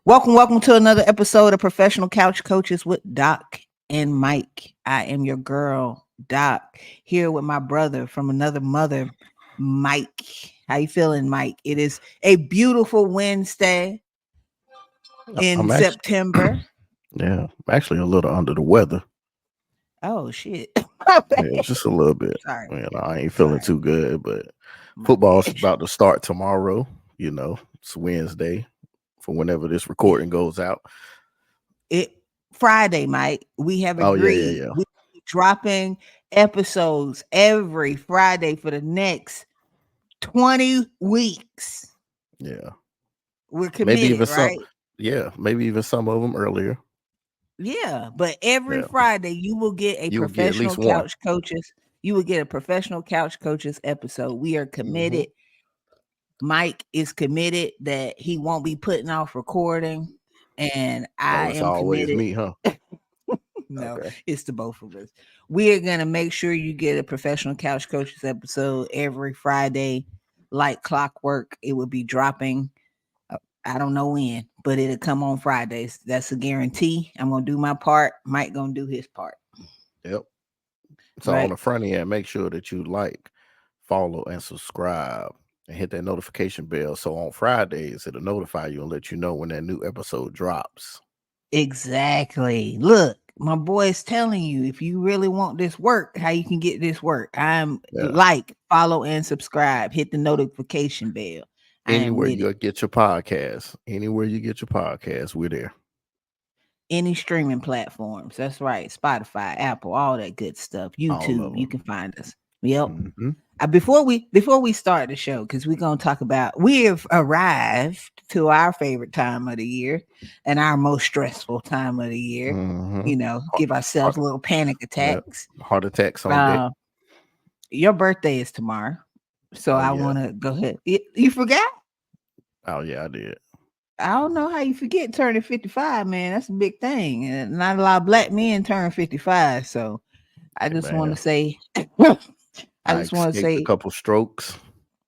Welcome to another episode of Professional Couch Coaches with Doc and Mike. I am your girl, Doc, here with my brother from another mother, Mike. How you feeling, Mike? It is a beautiful Wednesday in I'm actually, September. yeah, I'm actually a little under the weather. Oh shit. My Yeah, bad. just a little bit. Sorry. I ain't feeling Sorry. too good, but My football's bad. about to start tomorrow. It's Wednesday for whenever this recording goes out. It Friday, Mike. We have Oh yeah, agreed. yeah, We're dropping episodes every Friday for the next 20 weeks. yeah, yeah. We're Maybe committed, even some. right? Yeah, maybe even some of them earlier. Yeah, but every Yeah, Friday you will get a you will get at professional least one. couch coaches. You will get a professional couch coaches episode. We are Hmm. committed. Mike is committed that he won't be putting off recording, and Oh, I it's am always committed. me, huh? No, Okay. it's to both of us. We are gonna make sure you get a professional couch coaches episode every Friday, like clockwork. It will be dropping. I don't know when, but it'll come on Fridays. That's a guarantee. I'm gonna do my part. Mike gonna do his part. Yep. So on Right? the front end, make sure that you like, follow, and subscribe, and hit that notification bell. So on Fridays, it'll notify you and let you know when that new episode drops. Exactly. Look, my boy is telling you if you really want this work, how you can get this work. I'm Yeah. like, follow, and subscribe. Hit the notification bell. I am Anywhere with it. you get your podcast, anywhere you get your podcast, we're there. Any streaming platforms. That's right. Spotify, Apple, all that good stuff. All YouTube, of you them. can find us. Yep. Hmm. Before we start the show, because we're gonna talk about we have arrived to our favorite time of the year and our most stressful time of the year. Hmm. Give Heart, ourselves little panic yeah. attacks. Heart attacks on deck. Uh, your birthday is tomorrow, so Oh I yeah. want to go ahead. You forgot? Oh yeah, I did. I don't know how you forget turning 55, man. That's a big thing, and not a lot of black men turn 55. So I Hey just want to man, say, I I just want to escaped a say, couple strokes.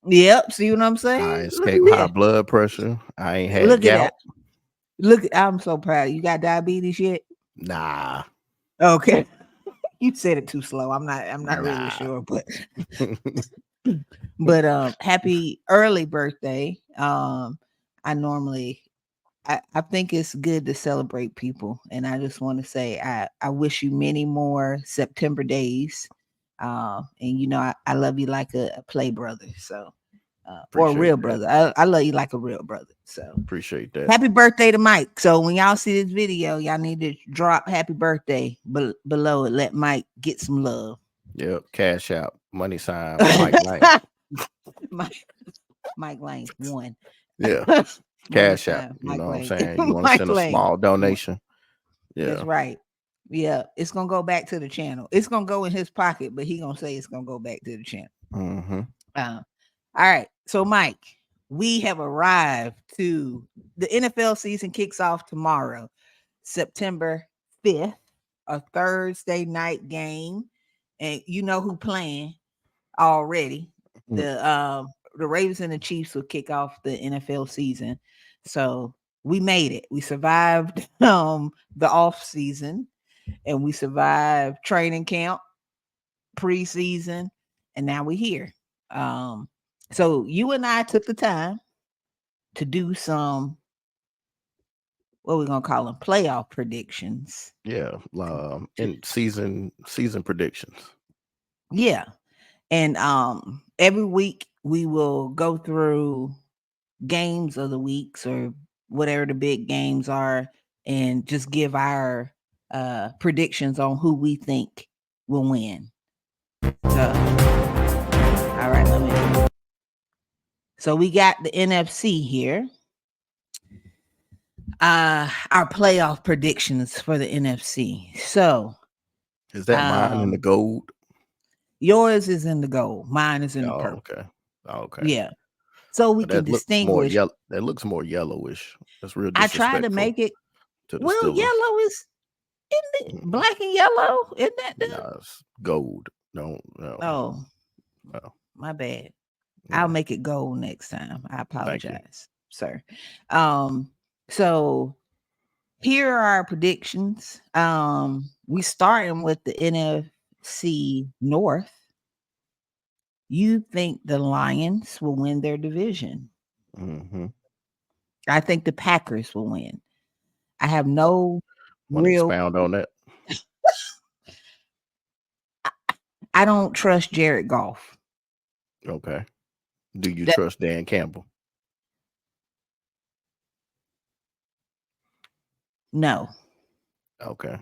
yep. See what I'm I saying? Look escaped at high this. blood pressure. I ain't had Look at that. gout. Look, I'm so proud. You got diabetes yet? Nah, Okay. You said it too slow. I'm not really nah. sure, but happy early birthday. I normally I think it's good to celebrate people, and I just want to say I wish you many more September days. And I love you like a play brother, so or a Appreciate real that. brother. I love you like a real brother. So Appreciate that. happy birthday to Mike. So when y'all see this video, y'all need to drop happy birthday below it. Let Mike get some love. Yep. Cash out. Money sign. Mike Lang. Mike, Mike Lane one. Yeah. Money Cash out. sign You Mike know what I'm Lane. saying? You want to Mike send a Lane small one. donation? That's Yeah. right. Yeah, it's gonna go back to the channel. It's gonna go in his pocket, but he gonna say it's gonna go back to the channel. Mm-hmm. Uh, all right. So, Mike, we have arrived to the NFL season kicks off tomorrow, September 5th, a Thursday night game. And you know who playing already. The Ravens and the Chiefs will kick off the NFL season. So we made it. We survived the off season and we survived training camp, preseason, and now we're here. Um, so you and I took the time to do some what we're gonna call them playoff predictions. Yeah. To, And season predictions. yeah, and every week we will go through games of the weeks or whatever the big games are, and just give our predictions on who we think will win. So, all right, let me. So we got the NFC here. Our playoff predictions for the NFC. So, Is that mine in the um, gold? yours is in the gold, mine is in the Oh, purple. okay. Okay. Yeah. So we can That looks more distinguish. yellow. That looks more yellowish. That's real I tried to disrespectful make it to the well, Steelers. yellow is isn't it Mm-mm. black and yellow? Isn't that the Nah, it's gold. No, no, oh no. my bad. I'll Yeah. make it gold next time. I Thank you. apologize, sir. Um So here are our predictions. We starting with the NFC North. You think the Lions will win their division? Mm-hmm. I think the Packers will win. I have no Want to real. expound on that? I don't trust Jared Goff. Okay. Do you That trust Dan Campbell? no, Okay.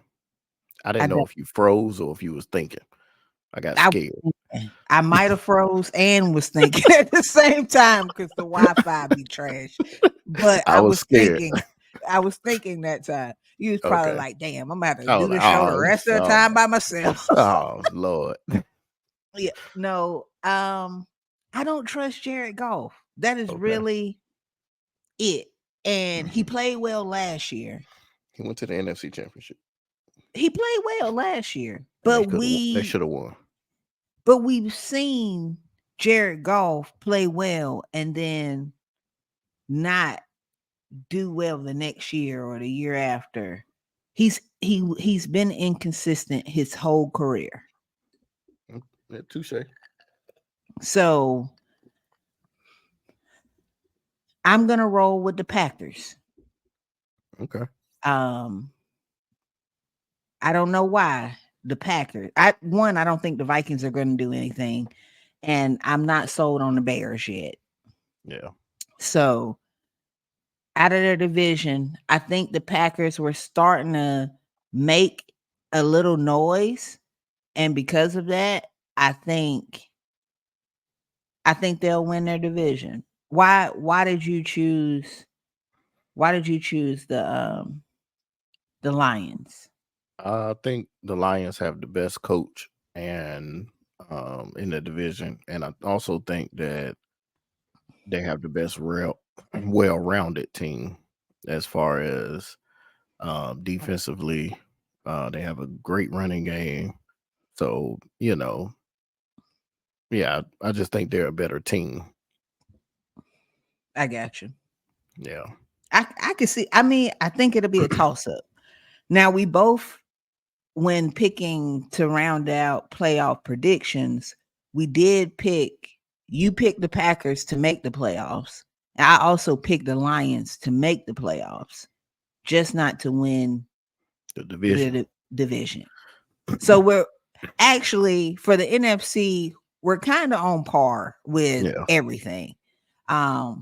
I I didn't know don't. if you froze or if you was thinking. I got I scared. I might have froze and was thinking at the same time because the Wi-Fi be trash. But I was scared. I was thinking that time. You was probably Okay. like, damn, I'm gonna have to I was do like, the show the rest of the time by myself. oh Lord. Yeah, no, I don't trust Jared Goff. That is Okay. really it. And he Mhm. played well last year. He went to the NFC Championship. He played well last year, And they but could have they should have won. we've seen Jared Goff play well and then not do well the next year or the year after. He's been inconsistent his whole career. Yeah, touche. So I'm gonna roll with the Packers. Okay. Um, I don't know why the Packers. I don't think the Vikings are going to do anything, and I'm not sold on the Bears yet. Yeah. So out of their division, I think the Packers were starting to make a little noise, and because of that, I think they'll win their division. Why did you choose the Lions? I think the Lions have the best coach and in the division. And I also think that they have the best well-rounded team as far as defensively. They have a great running game. So, yeah, I just think they're a better team. I got you. Yeah. I can see. I mean, I think it'll be a toss up. Now we both, when picking to round out playoff predictions, we did pick. You picked the Packers to make the playoffs. I also picked the Lions to make the playoffs, just not to win The division. the division. So we're actually, for the NFC, we're kind of on par with Yeah. everything.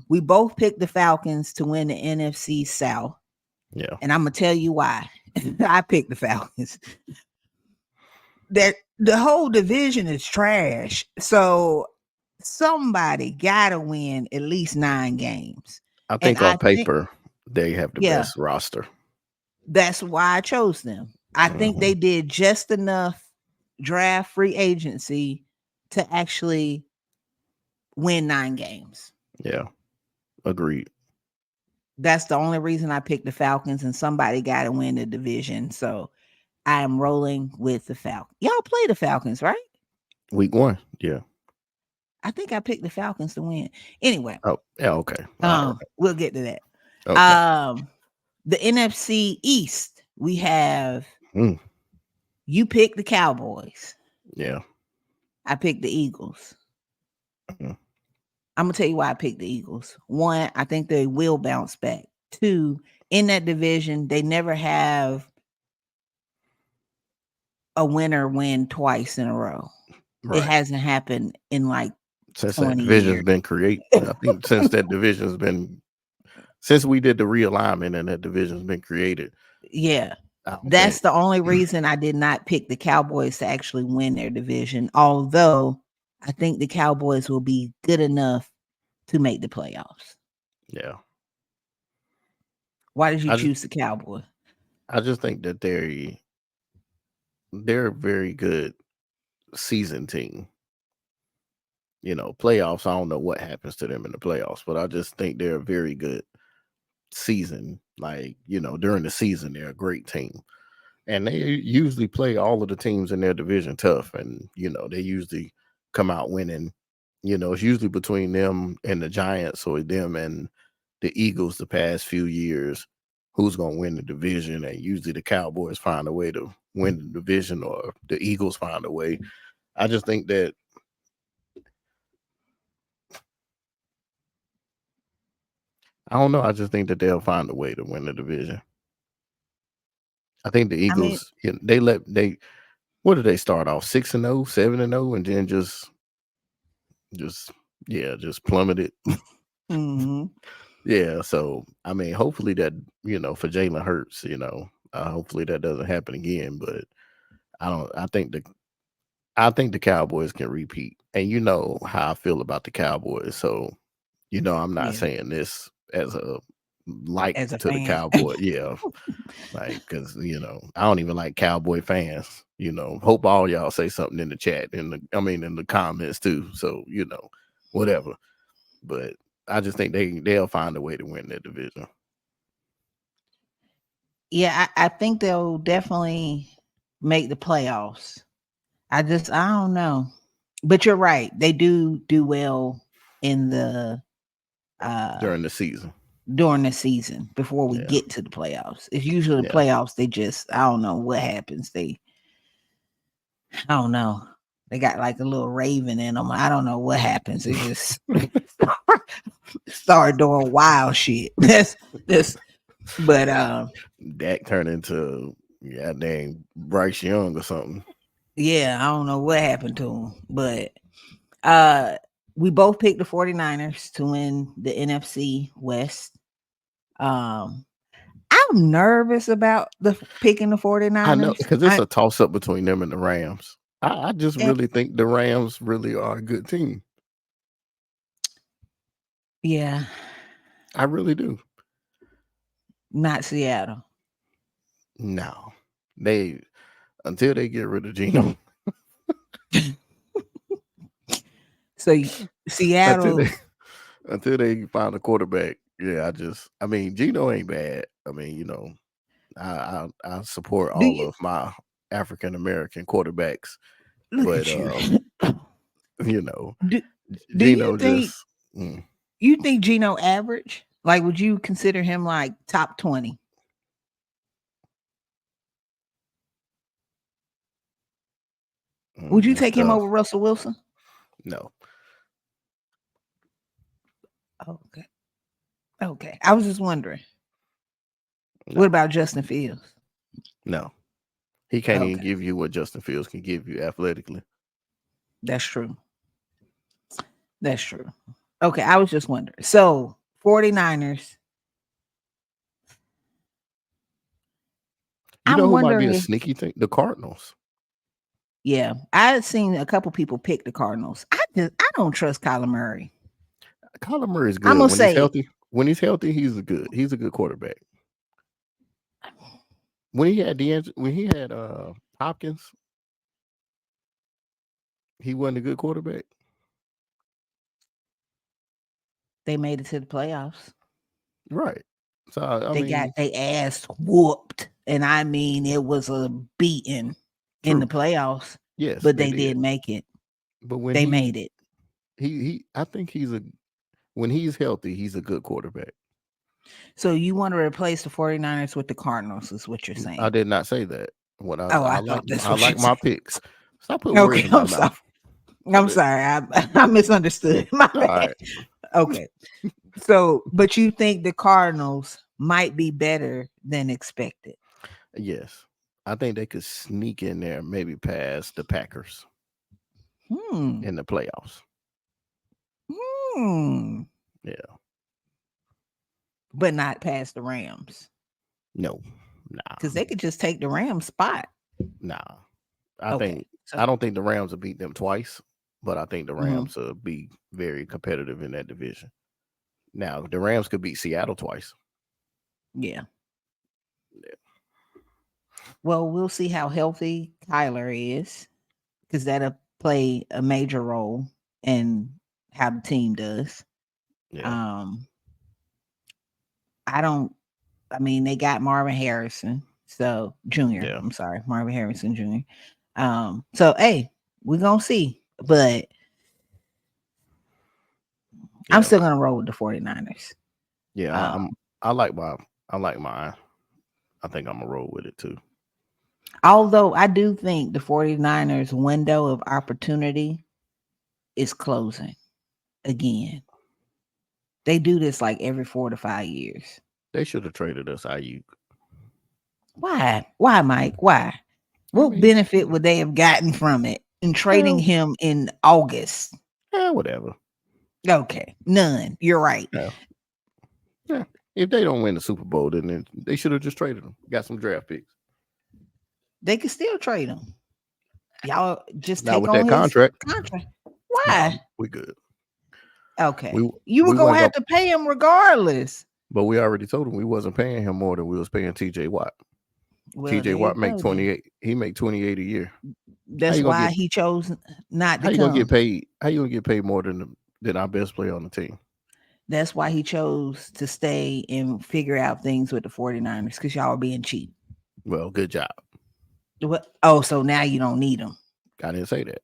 We both picked the Falcons to win the NFC South. Yeah. And I'm gonna tell you why. I picked the Falcons. That the whole division is trash. So somebody gotta win at least 9 games. I And think on I think, paper they have the yeah, best roster. that's why I chose them. I think Mhm. they did just enough draft free agency to actually win 9 games. Yeah. Agreed. That's the only reason I picked the Falcons, and somebody got to win the division. So I am rolling with the Falcons. Y'all play the Falcons, right? Week 1. Yeah. I think I picked the Falcons to win. Anyway, Oh, yeah, okay. All right. we'll get to that. Okay. The NFC East, we have Mm, you picked the Cowboys. yeah. I picked the Eagles. Mhm. I'm gonna tell you why I picked the Eagles. 1, I think they will bounce back. 2, in that division, they never have a winner win twice in a row. It Right. hasn't happened in like Since that 20 division's years. been created. I think since we did the realignment and that division's been created. Yeah. I don't That's think the only reason I did not pick the Cowboys to actually win their division, although I think the Cowboys will be good enough to make the playoffs. yeah. Why did you I just choose the Cowboys? I just think that they're a very good season team. Playoffs, I don't know what happens to them in the playoffs, but I just think they're a very good season. Like, during the season, they're a great team. And they usually play all of the teams in their division tough. And, they usually come out winning. It's usually between them and the Giants or them and the Eagles the past few years, who's going to win the division, and usually the Cowboys find a way to win the division, or the Eagles find a way. I just think that I don't know. I just think that they'll find a way to win the division. I think the I mean, Eagles, what did they start off 6-0, 7-0, and then just plummeted. mhm. Yeah, so I mean, hopefully that for Jalen Hurts, hopefully that doesn't happen again. But I don't. I think the Cowboys can repeat, and you know how I feel about the Cowboys. So I'm not Yeah, saying this as a like as a to the fan. Cowboy. Yeah, like because I don't even like Cowboy fans. Hope all y'all say something in the chat in the comments too. So whatever. But I just think they'll find a way to win that division. Yeah, I think they'll definitely make the playoffs. I don't know. But you're right. They do well in the During the season. during the season before we Yeah. get to the playoffs. It's usually the Yeah. playoffs, they just I don't know what happens. I don't know. They got like a little raven in them. I don't know what happens. They just start doing wild shit. That's but Dak turned into dang Bryce Young or something. yeah, I don't know what happened to him. But we both picked the 49ers to win the NFC West. I'm nervous about picking the 49ers. I know, because it's a toss up between them and the Rams. I just really think the Rams really are a good team. Yeah. I really do. Not Seattle. No. Until they get rid of Geno. So Seattle until they find a quarterback. Yeah, Geno ain't bad. I support all of my African American quarterbacks. Look But at you. Do Geno you think just you think Geno average? Like, would you consider him like top 20? Would you take him over Russell Wilson? No. Okay. I was just wondering. No. What about Justin Fields? No. He can't even give you what Justin Fields can give you athletically. That's true. Okay, I was just wondering. So, 49ers. You know who might be a sneaky thing? The Cardinals. Yeah, I've seen a couple people pick the Cardinals. I don't trust Kyler Murray. Kyler Murray is good when he's healthy. When he's healthy, he's a good quarterback. When he had Hopkins, he wasn't a good quarterback. They made it to the playoffs. Right. So they got their ass whooped. And I mean, it was a beating in the playoffs. Yes. But they did make it. But when they made it. I think when he's healthy, he's a good quarterback. So you want to replace the 49ers with the Cardinals, is what you're saying? I did not say that. I like my picks. Stop putting words in my mouth. I'm sorry. I misunderstood. My bad. Right. Okay. So, but you think the Cardinals might be better than expected? Yes. I think they could sneak in there, maybe past the Packers in the playoffs. Yeah. But not past the Rams. No. Nah. Because they could just take the Rams spot. Nah. I don't think the Rams will beat them twice, but I think the Rams will be very competitive in that division. Now, the Rams could beat Seattle twice. Yeah. Well, we'll see how healthy Kyler is, because that'll play a major role in how the team does. Yeah. They got Marvin Harrison, so Jr. Yeah. I'm sorry, Marvin Harrison Jr. So hey, we're gonna see, but I'm still gonna roll with the 49ers. Yeah, I like my I like mine. I think I'm gonna roll with it too. Although I do think the 49ers window of opportunity is closing again. They do this like every 4 to 5 years. They should have traded us Ayuk. Why? Why, Mike? Why? What mean, benefit would they have gotten from it in trading well, him in August? whatever. Okay, none. You're right. Yeah. Yeah. If they don't win the Super Bowl, then they should have just traded them. Got some draft picks. They could still trade him. Y'all just Not take with on that his contract. Why? No, we good. Okay. We- You were we gonna wasn't have to pay him regardless. But we already told him we wasn't paying him more than we was paying TJ Watt. Well, TJ there Watt you make go, then. 28. He make 28 a year. That's you gonna why get- he chose not How to you gonna come. get paid? How you gonna get paid more than our best player on the team? That's why he chose to stay and figure out things with the 49ers because y'all are being cheap. Well, good job. What? Oh, so now you don't need him. I didn't say that.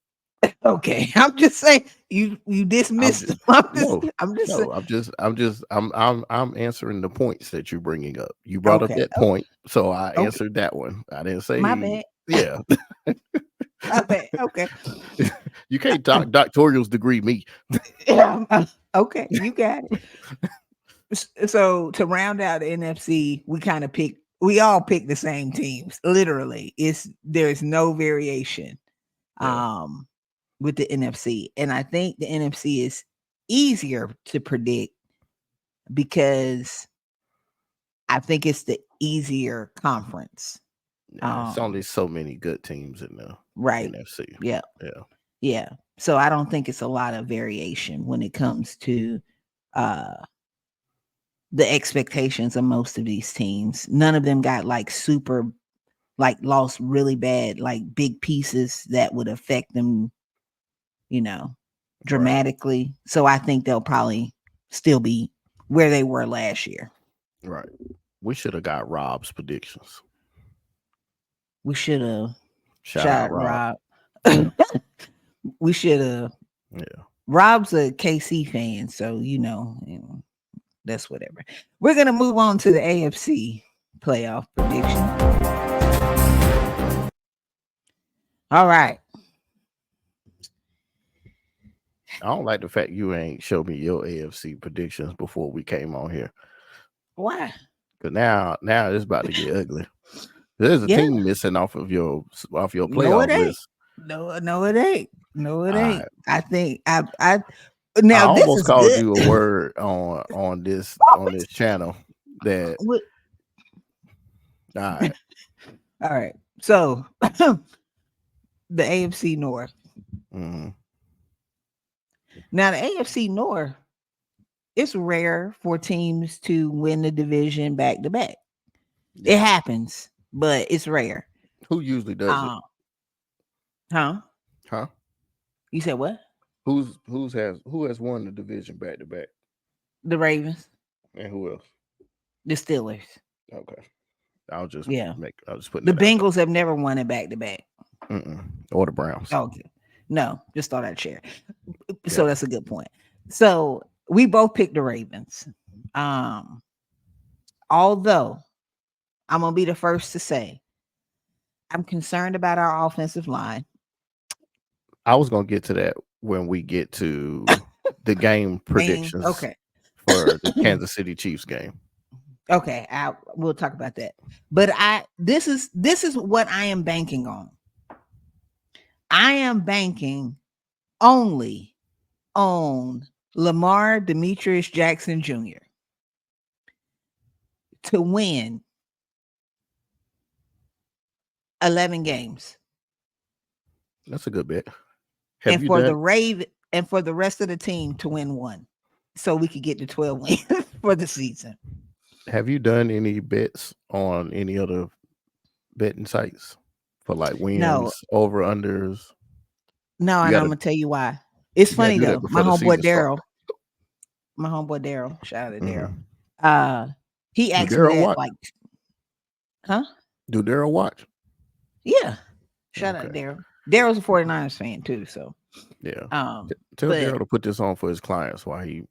Okay, I'm just saying you dismissed him. I'm answering the points that you're bringing up. You brought up that point, so I answered that one. I didn't say my bad. Yeah. My bad. Okay. You can't doctoral's degree me. Okay, you got it. So to round out the NFC, we all pick the same teams. Literally, there's no variation with the NFC. And I think the NFC is easier to predict because I think it's the easier conference. It's only so many good teams in the NFC. Yeah. So I don't think it's a lot of variation when it comes to the expectations of most of these teams. None of them got lost really bad, like big pieces that would affect them, dramatically. Right. So I think they'll probably still be where they were last year. Right. We should have got Rob's predictions. We should have. Shout out Rob. We should have. Yeah. Rob's a KC fan, so that's whatever. We're gonna move on to the AFC playoff prediction. All right. I don't like the fact you ain't show me your AFC predictions before we came on here. Why? Because now it's about to get ugly. There's a team missing off your playoff list. No, it ain't. No, it ain't. Right. I think I almost called you a word on this channel that. All right. All right. So the AFC North. Mm-hmm. Now the AFC North, it's rare for teams to win the division back to back. It happens, but it's rare. Who usually does it? Huh? Huh? You said what? Who has won the division back to back? The Ravens. And who else? The Steelers. Okay. I'll just put the Bengals have never won it back to back. Or the Browns. Okay. No, just thought I'd share. So that's a good point. So we both picked the Ravens. Although I'm gonna be the first to say I'm concerned about our offensive line. I was gonna get to that when we get to the game predictions. Okay. For the Kansas City Chiefs game. Okay, we'll talk about that. But this is what I am banking on. I am banking only on Lamar Demetrius Jackson Jr. to win 11 games. That's a good bet. And for the rest of the team to win one, so we could get to 12 wins for the season. Have you done any bets on any other betting sites for like wins, over unders? No, and I'm gonna tell you why. It's funny though. My homeboy Daryl, shout out to Daryl. He asked me that, huh? Do Daryl watch? Yeah. Shout out to Daryl. Daryl's a 49ers fan too, so yeah. Tell Daryl to put this on for his clients while he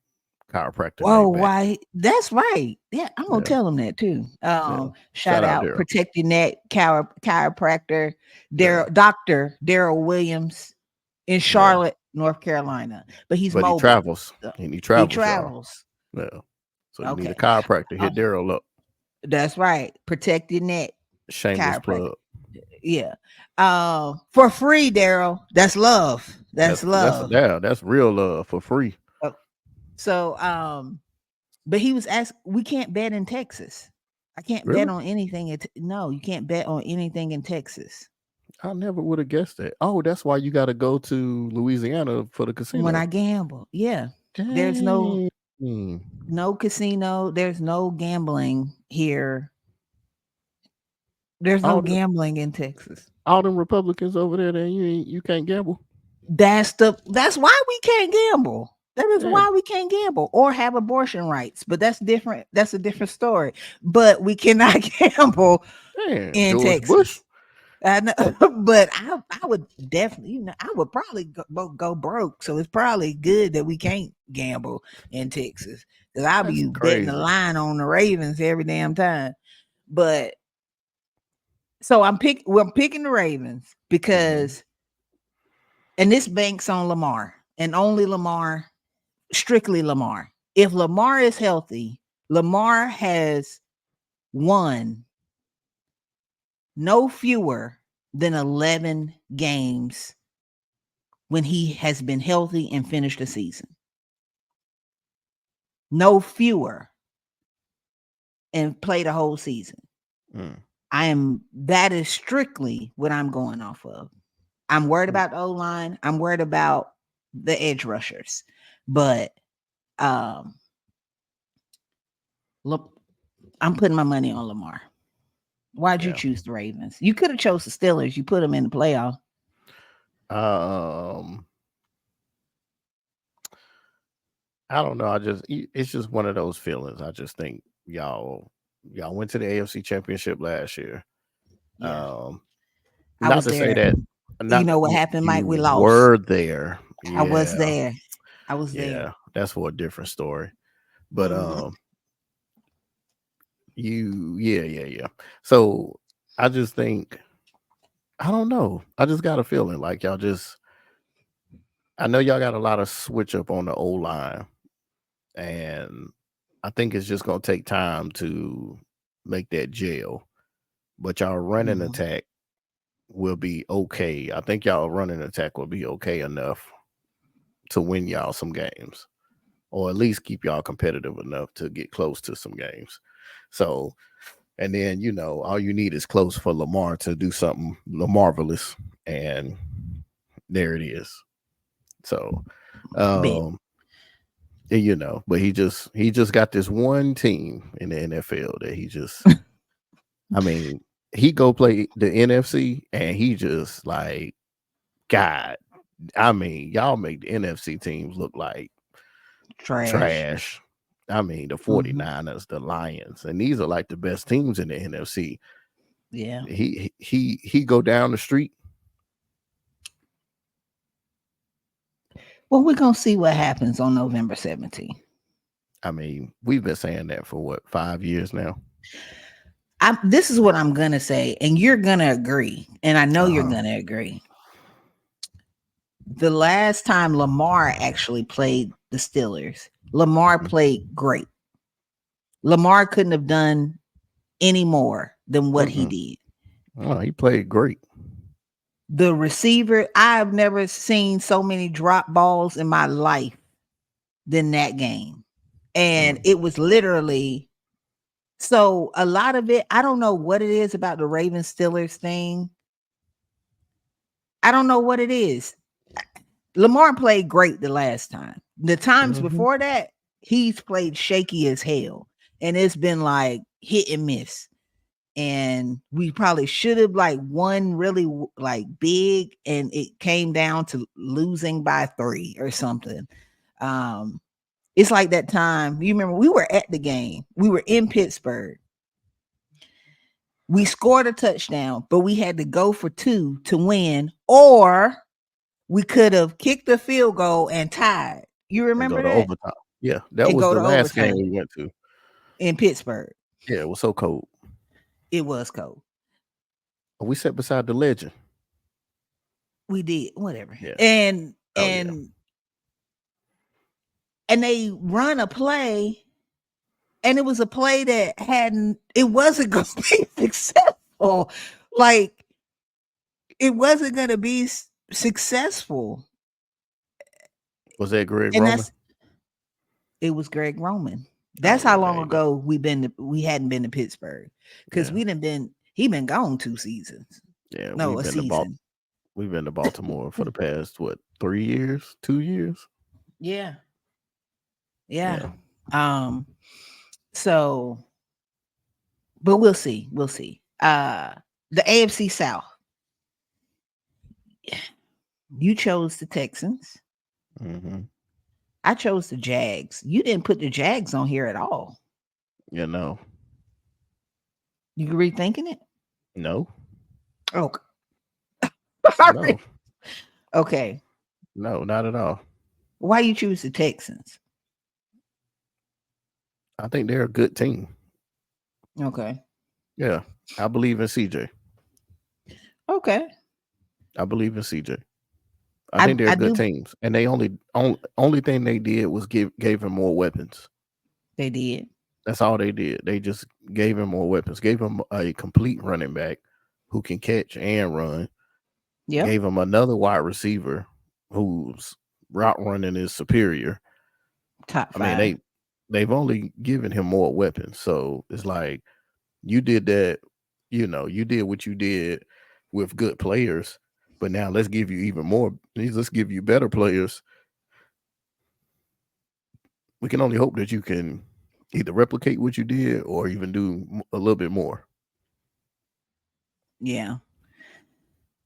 chiropractor Whoa, named Matt. why? That's right. Yeah, I'm gonna Yeah. tell him that too. Yeah. Shout out Daryl. Protect Your Neck chiropractor, Yeah. Dr. Daryl Williams in Yeah. Charlotte, North Carolina. But he's But he mobile. travels. So And he he travels, y'all. travels. Yeah. So you need a Okay. chiropractor. Hit Daryl up. That's right. Protect Your Neck Shameless chiropractor. plug. Yeah. For free, Daryl. That's love. That's love. That's real love for free. So, but he was asked, we can't bet in Texas. I can't Really? bet on anything. No, you can't bet on anything in Texas. I never would have guessed that. Oh, that's why you got to go to Louisiana for the casino. When I gamble. Yeah. There's no casino. There's no gambling here. There's no gambling in Texas. All them Republicans over there, then you can't gamble. That's why we can't gamble. That is why we can't gamble or have abortion rights. But that's different. That's a different story. But we cannot gamble in George Texas. Bush. I know, but I would definitely, I would probably go broke. So it's probably good that we can't gamble in Texas, because I'll be betting the line on the Ravens every damn time. But so I'm picking the Ravens because, and this banks on Lamar and only Lamar, strictly Lamar. If Lamar is healthy, Lamar has won no fewer than 11 games when he has been healthy and finished the season. No fewer, and play the whole season. That is strictly what I'm going off of. I'm worried about the O-line. I'm worried about the edge rushers. But look, I'm putting my money on Lamar. Why'd you choose the Ravens? You could have chose the Steelers. You put them in the playoff. I don't know. It's just one of those feelings. I just think y'all went to the AFC Championship last year. Yeah. Not to say that. You know what happened, Mike? We lost. Were there. Yeah. I was there. Yeah, that's for a different story. But yeah. So I just think, I don't know. I just got a feeling like y'all I know y'all got a lot of switch up on the O-line, and I think it's just gonna take time to make that gel. But y'all running attack will be okay. I think y'all running attack will be okay enough to win y'all some games, or at least keep y'all competitive enough to get close to some games. So, and then, all you need is close for Lamar to do something marvelous, and there it is. So, but he just got this one team in the NFL that he just, I mean, he go play the NFC and he just like, God, I mean, y'all make the NFC teams look like trash. I mean, the 49ers, the Lions, and these are like the best teams in the NFC. Yeah. He go down the street. Well, we're going to see what happens on November 17th. I mean, we've been saying that for what, 5 years now? This is what I'm going to say, and you're going to agree. And I know you're going to agree. The last time Lamar actually played the Steelers, Lamar played great. Lamar couldn't have done any more than what he did. Oh, he played great. The receiver, I've never seen so many drop balls in my life than that game. And it was literally, so a lot of it, I don't know what it is about the Ravens Steelers thing. I don't know what it is. Lamar played great the last time. The times before that, he's played shaky as hell. And it's been like hit and miss. And we probably should have like won really like big, and it came down to losing by 3 or something. It's like that time, you remember, we were at the game. We were in Pittsburgh. We scored a touchdown, but we had to go for 2 to win, or we could have kicked the field goal and tied. You remember that? Overtime. Yeah, that and was go the to last game overtime we went to. in Pittsburgh. Yeah, it was so cold. It was cold. We sat beside the legend. We did whatever, Yeah. and Oh yeah. they run a play, and it was a play that it wasn't going to be successful. Like it wasn't going to be successful. Was that Greg And Roman? it was Greg Roman. That's Oh, yeah, how there long you go. ago we hadn't been to Pittsburgh, because Yeah. he been gone 2 seasons. Yeah, No, a season. we've been to Baltimore for the past 3 years, 2 years. Yeah. Yeah. So, but we'll see. We'll see. The AFC South. You chose the Texans. Mm-hmm. I chose the Jags. You didn't put the Jags on here at all. Yeah, no. You rethinking it? No. Oh. No. Okay. No, not at all. Why you choose the Texans? I think they're a good team. Okay. Yeah. I believe in CJ. Okay. I believe in CJ. I think they're good teams. And they only thing they did was gave him more weapons. They did. That's all they did. They just gave him more weapons. Gave him a complete running back who can catch and run. Yeah. Gave him another wide receiver whose route running is superior. Top 5. I mean, they've only given him more weapons. So it's like you did that, you did what you did with good players, but now let's give you even more. Let's give you better players. We can only hope that you can either replicate what you did or even do a little bit more. Yeah.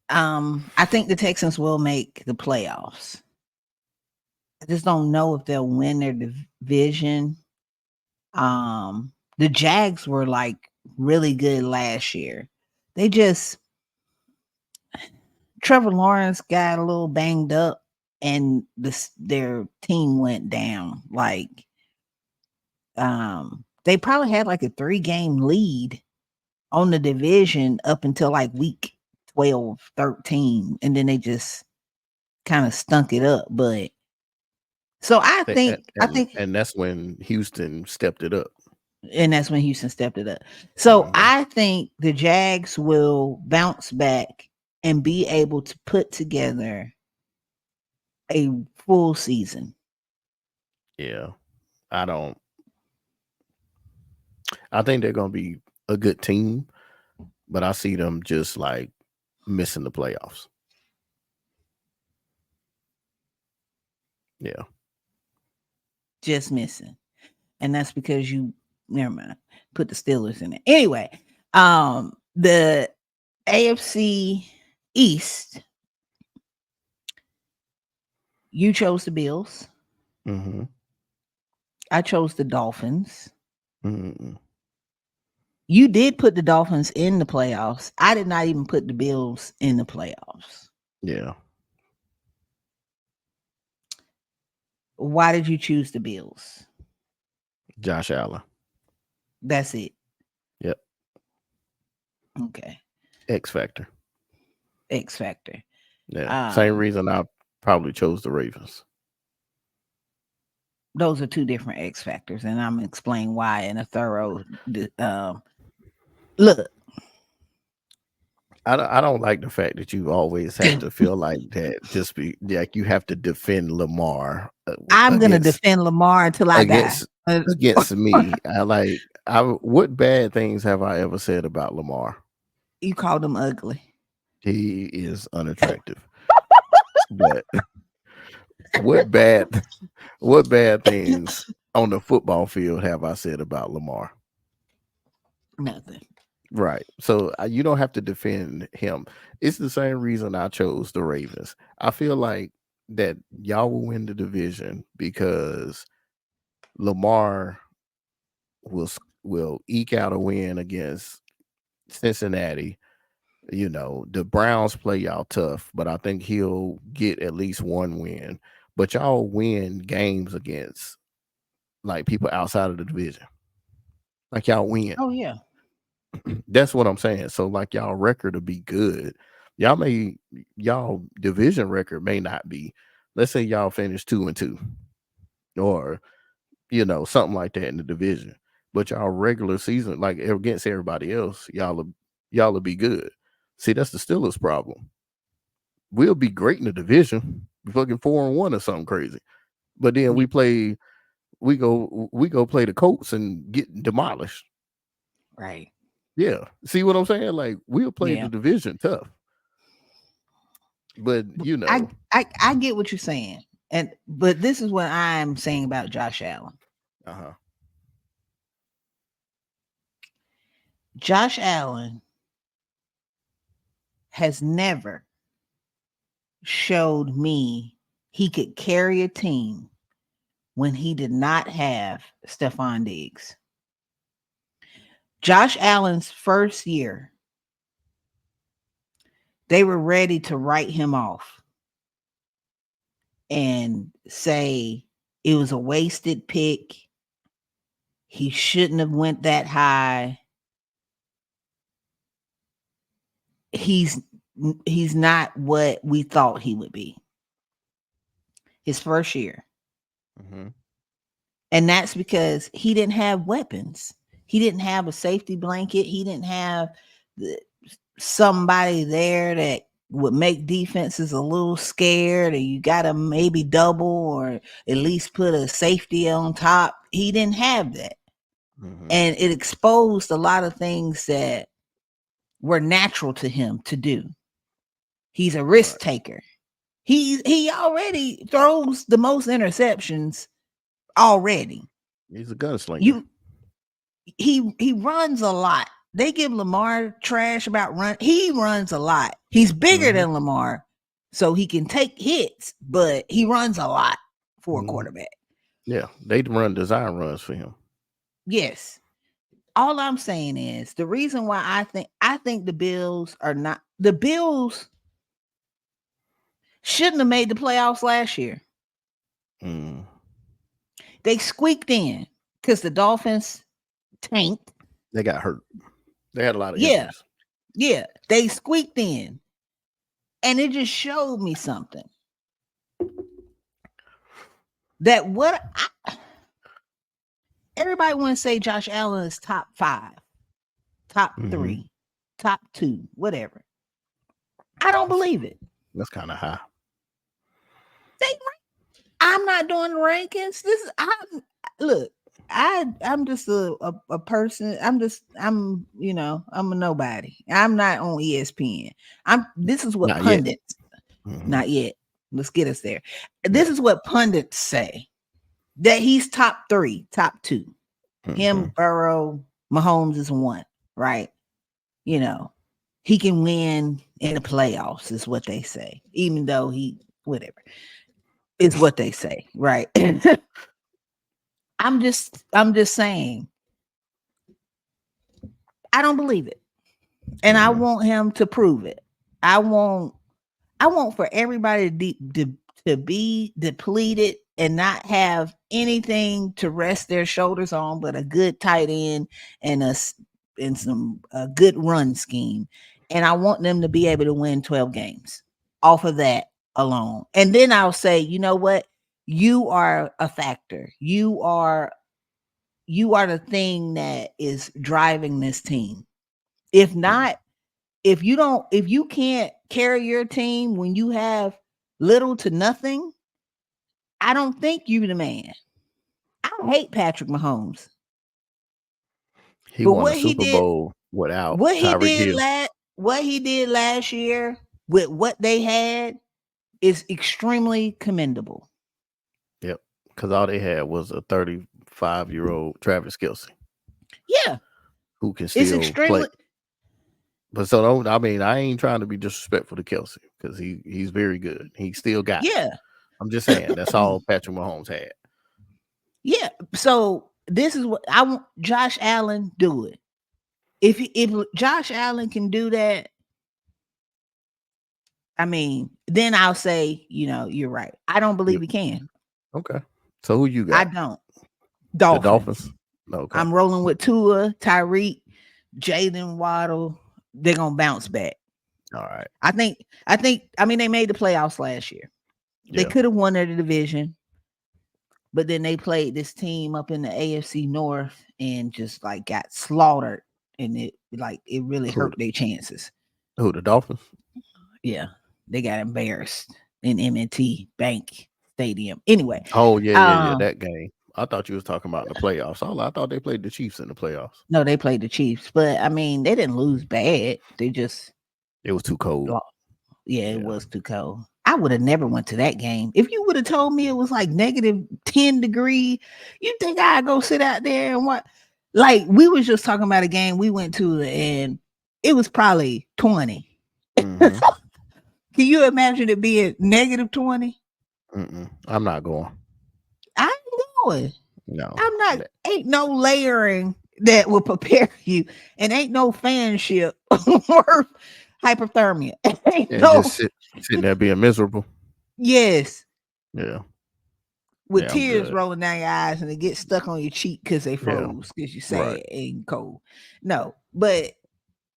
I think the Texans will make the playoffs. I just don't know if they'll win their division. The Jags were like really good last year. Trevor Lawrence got a little banged up, and their team went down. Like, they probably had like a 3-game lead on the division up until like week 12, 13, and then they just kind of stunk it up. But so I think, and that's when Houston stepped it up. And that's when Houston stepped it up. So I think the Jags will bounce back and be able to put together a full season. Yeah. I think they're going to be a good team, but I see them just like missing the playoffs. Yeah. Just missing. And that's because never mind, put the Steelers in it. Anyway, the AFC East, you chose the Bills. Mm-hmm. I chose the Dolphins. Mm-hmm. You did put the Dolphins in the playoffs. I did not even put the Bills in the playoffs. Yeah. Why did you choose the Bills? Josh Allen. That's it. Yep. Okay. X Factor. Yeah. Same reason I probably chose the Ravens. Those are 2 different X Factors, and I'm explaining why in a thorough look. I don't like the fact that you always have to feel like that. Just be like you have to defend Lamar. I'm gonna defend Lamar until I die. Against me. What bad things have I ever said about Lamar? You called him ugly. He is unattractive. But what bad things on the football field have I said about Lamar? Nothing. Right. So you don't have to defend him. It's the same reason I chose the Ravens. I feel like that y'all will win the division because Lamar will eke out a win against Cincinnati. The Browns play y'all tough, but I think he'll get at least one win. But y'all win games against like people outside of the division. Like y'all win. Oh yeah. That's what I'm saying. So like y'all record to be good. Y'all division record may not be. Let's say y'all finish 2-2, or something like that in the division. But y'all regular season, like against everybody else, y'all be good. See, that's the Steelers' problem. We'll be great in the division, fucking 4-1 or something crazy. But then we go play the Colts and get demolished. Right. Yeah. See what I'm saying? Like we'll play the division tough. But I get what you're saying. But this is what I'm saying about Josh Allen. Uh-huh. Josh Allen has never showed me he could carry a team when he did not have Stephon Diggs. Josh Allen's first year, they were ready to write him off and say it was a wasted pick. He shouldn't have went that high. He's not what we thought he would be. His first year. Mm-hmm. And that's because he didn't have weapons. He didn't have a safety blanket. He didn't have somebody there that would make defenses a little scared, or you got to maybe double or at least put a safety on top. He didn't have that. Mm-hmm. And it exposed a lot of things that were natural to him to do. He's a risk taker. He already throws the most interceptions already. He's a gunslinger. He runs a lot. They give Lamar trash about run. He runs a lot. He's bigger than Lamar, so he can take hits, but he runs a lot for a quarterback. Yeah, they run design runs for him. Yes. All I'm saying is the reason why I think the Bills shouldn't have made the playoffs last year. They squeaked in because the Dolphins tanked. They got hurt. They had a lot of injuries. Yeah, they squeaked in. And it just showed me something. That everybody want to say Josh Allen is top 5, top 3, top 2, whatever. I don't believe it. That's kind of high. I'm not doing the rankings. I'm just a person. I'm a nobody. I'm not on ESPN. This is what not pundits, not yet. Let's get us there. This is what pundits say, that he's top 3, top 2. Him, Burrow, Mahomes is 1, right? He can win in the playoffs is what they say, even though whatever is what they say, right? I'm just saying, I don't believe it. And I want him to prove it. I want for everybody to be depleted and not have anything to rest their shoulders on but a good tight end and a good run scheme. And I want them to be able to win 12 games off of that alone. And then I'll say, you know what? You are a factor. You are the thing that is driving this team. If not, if you can't carry your team when you have little to nothing, I don't think you're the man. I hate Patrick Mahomes. He won a Super Bowl without Tyreek Hill. What he did last year with what they had is extremely commendable. Yep, because all they had was a 35-year-old Travis Kelce. Yeah, who can still play. But I ain't trying to be disrespectful to Kelce because he's very good. He still got it. I'm just saying that's all Patrick Mahomes had. Yeah. So this is what I want. Josh Allen do it. If Josh Allen can do that, then I'll say, you're right. I don't believe he can. Okay. So who you got? I don't. Dolphins. Dolphins. Okay. I'm rolling with Tua, Tyreek, Jalen Waddle. They're gonna bounce back. All right. I mean they made the playoffs last year. They Yeah. could have won their division, but then they played this team up in the AFC North and just like got slaughtered, and it really hurt their chances. Who, the Dolphins? Yeah, they got embarrassed in M&T Bank Stadium. Anyway, Oh yeah, that game. I thought you was talking about the playoffs. I thought they played the Chiefs in the playoffs. No, they played the Chiefs, but I mean they didn't lose bad. They just It was too cold. Yeah, it was too cold. I would have never went to that game. If you would have told me it was like -10 degree, you think I'd go sit out there and what? Like we was just talking about a game we went to and it was probably 20. Mm-hmm. Can you imagine it being -20? I'm not going. I ain't going. No, I'm not. Ain't no layering that will prepare you, and ain't no fanship worth hypothermia. Ain't no just sitting there being miserable. Yes. Yeah. With tears rolling down your eyes and it gets stuck on your cheek because they froze because you sad and cold. No, but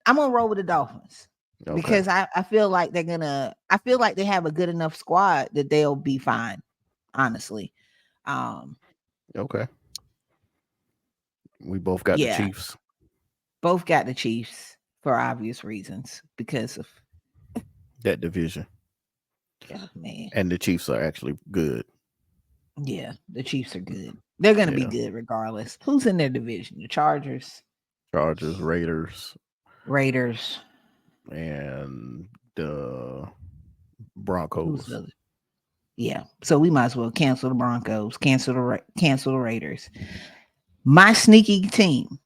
I'm gonna roll with the Dolphins because I feel like I feel like they have a good enough squad that they'll be fine. Honestly. Okay. We both got the Chiefs. Both got the Chiefs for obvious reasons because of that division. Oh, man. And the Chiefs are actually good. Yeah, the Chiefs are good. They're going to be good regardless. Who's in their division? The Chargers, Raiders, and the Broncos. Yeah, so we might as well cancel the Broncos, cancel the Raiders. My sneaky team,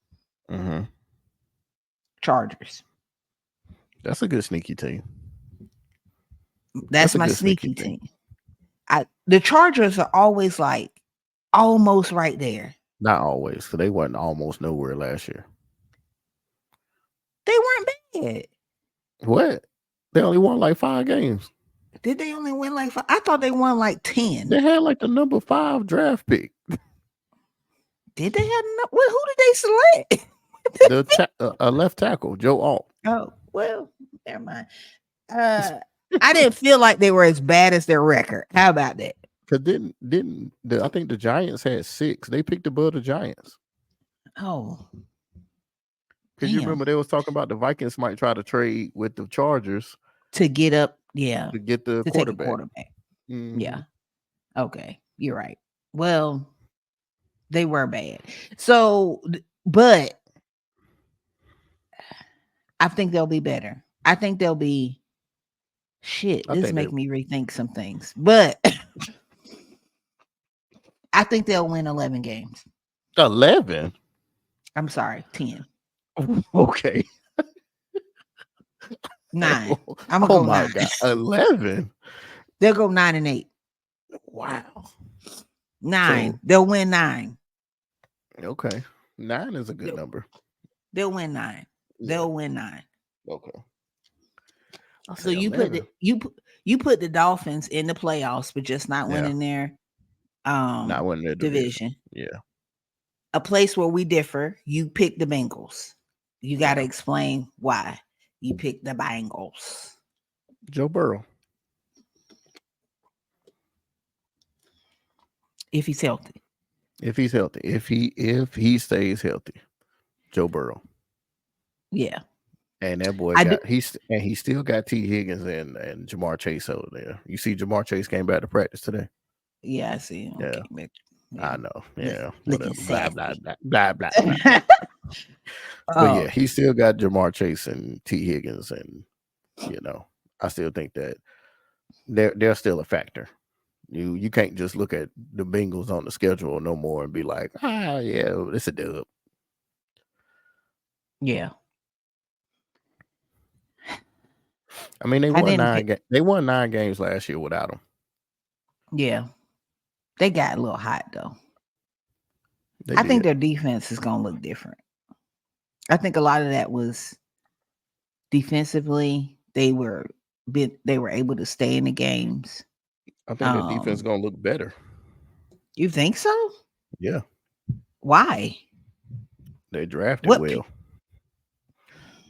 Chargers. That's a good sneaky team. That's my sneaky team. The Chargers are always like almost right there. Not always, because they wasn't almost nowhere last year. They weren't bad. What? They only won like 5 games. Did they only win like 5? I thought they won like 10. They had like the number 5 draft pick. Did they have who did they select? A left tackle, Joe Alt. Oh, well, never mind. I didn't feel like they were as bad as their record. How about that? Because I think the Giants had 6. They picked above the Giants. Oh. Because you remember they was talking about the Vikings might try to trade with the Chargers to get up, to get the quarterback. Mm-hmm. Yeah. Okay, you're right. Well, they were bad. So, but I think they'll be better. I think they'll be This make me rethink some things, but I think they'll win 11 games. 11? I'm sorry, 10. Okay. 9. I'm gonna go 9. God. 11. They'll go 9-8. Wow. 9. So, they'll win 9. Okay. 9 is a good number. They'll win 9. Yeah. They'll win 9. Okay. So you 11. put the Dolphins in the playoffs, but just not winning their not winning their division. Yeah. A place where we differ. You pick the Bengals. You got to explain why you picked the Bengals. Joe Burrow. If he's healthy. If he stays healthy. Joe Burrow. Yeah. And that boy he still got T. Higgins and Jamar Chase over there. You see Jamar Chase came back to practice today. Yeah, I see. Okay. Yeah. I know. Yeah. Whatever. Blah, blah, blah, blah, blah, blah. But yeah, he still got Jamar Chase and T. Higgins, and I still think that they're still a factor. You can't just look at the Bengals on the schedule no more and be like, yeah, it's a dub. Yeah. I mean, they won 9 games last year without him. Yeah. They got a little hot though. I think their defense is going to look different. I think a lot of that was defensively. They were able to stay in the games. I think their defense is going to look better. You think so? Yeah. Why? They drafted What well.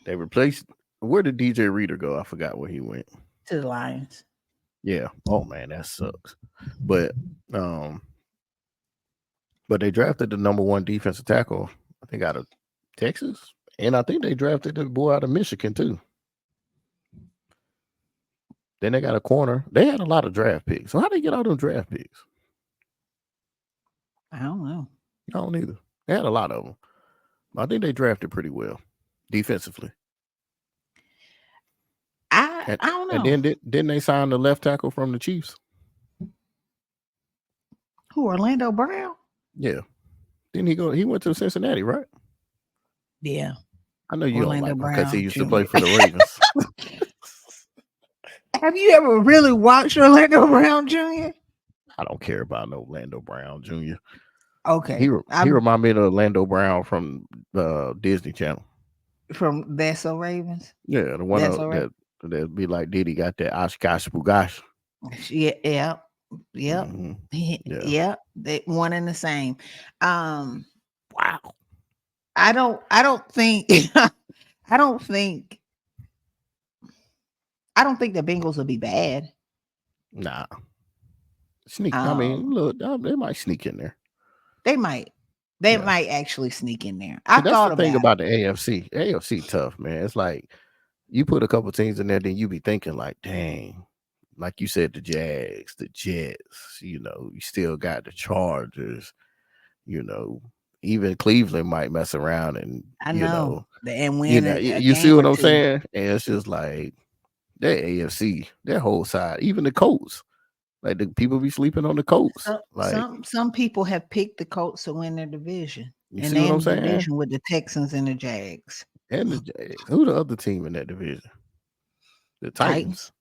They replaced. Where did DJ Reader go? I forgot where he went. to the Lions? Yeah. Oh man, that sucks. But they drafted the number 1 defensive tackle, I think, out of Texas, and I think they drafted the boy out of Michigan too. Then they got a corner. They had a lot of draft picks. So how they get all those draft picks? I don't know. I don't either. They had a lot of them. I think they drafted pretty well defensively. I don't know. And then didn't they sign the left tackle from the Chiefs? Who, Orlando Brown? Yeah. Didn't he go? He went to Cincinnati, right? Yeah. I know you Orlando don't like him because he Brown used to Jr. play for the Ravens. Have you ever really watched Orlando Brown Jr.? I don't care about no Orlando Brown Jr. Okay. He remind me of Orlando Brown from Disney Channel. From That's So Ravens? Yeah, the one that'd be like Diddy got that Oshkosh Boogosh. Yeah. Mm-hmm. Yeah. They one and the same. Wow. I don't think I don't think the Bengals will be bad. Nah. Sneak. I mean, look, they might sneak in there. They might. They might actually sneak in there. I thought about the thing about the AFC. AFC tough, man. It's like you put a couple teams in there, then you be thinking like, dang, like you said, the Jags, the Jets, you still got the Chargers, even Cleveland might mess around and and win. You see what I'm saying? And it's just like that AFC, that whole side, even the Colts. Like the people be sleeping on the Colts. Some people have picked the Colts to win their division. You see what I'm saying? Division with the Texans and the Jags. And the Jags. Who the other team in that division? The Titans.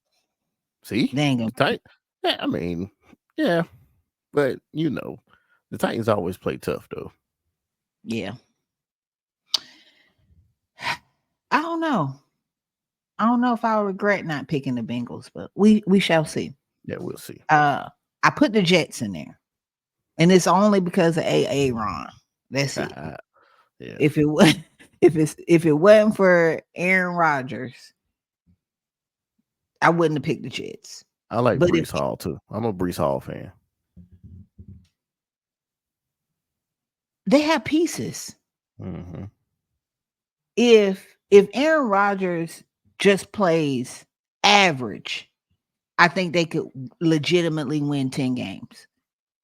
See? The Titans. Yeah, I mean, yeah. But the Titans always play tough though. Yeah. I don't know. I don't know if I'll regret not picking the Bengals, but we shall see. Yeah, we'll see. I put the Jets in there, and it's only because of Aaron. That's it. Yeah. If it wasn't for Aaron Rodgers, I wouldn't have picked the Jets. I like Breece Hall too. I'm a Breece Hall fan. They have pieces. Mm-hmm. If Aaron Rodgers just plays average, I think they could legitimately win 10 games.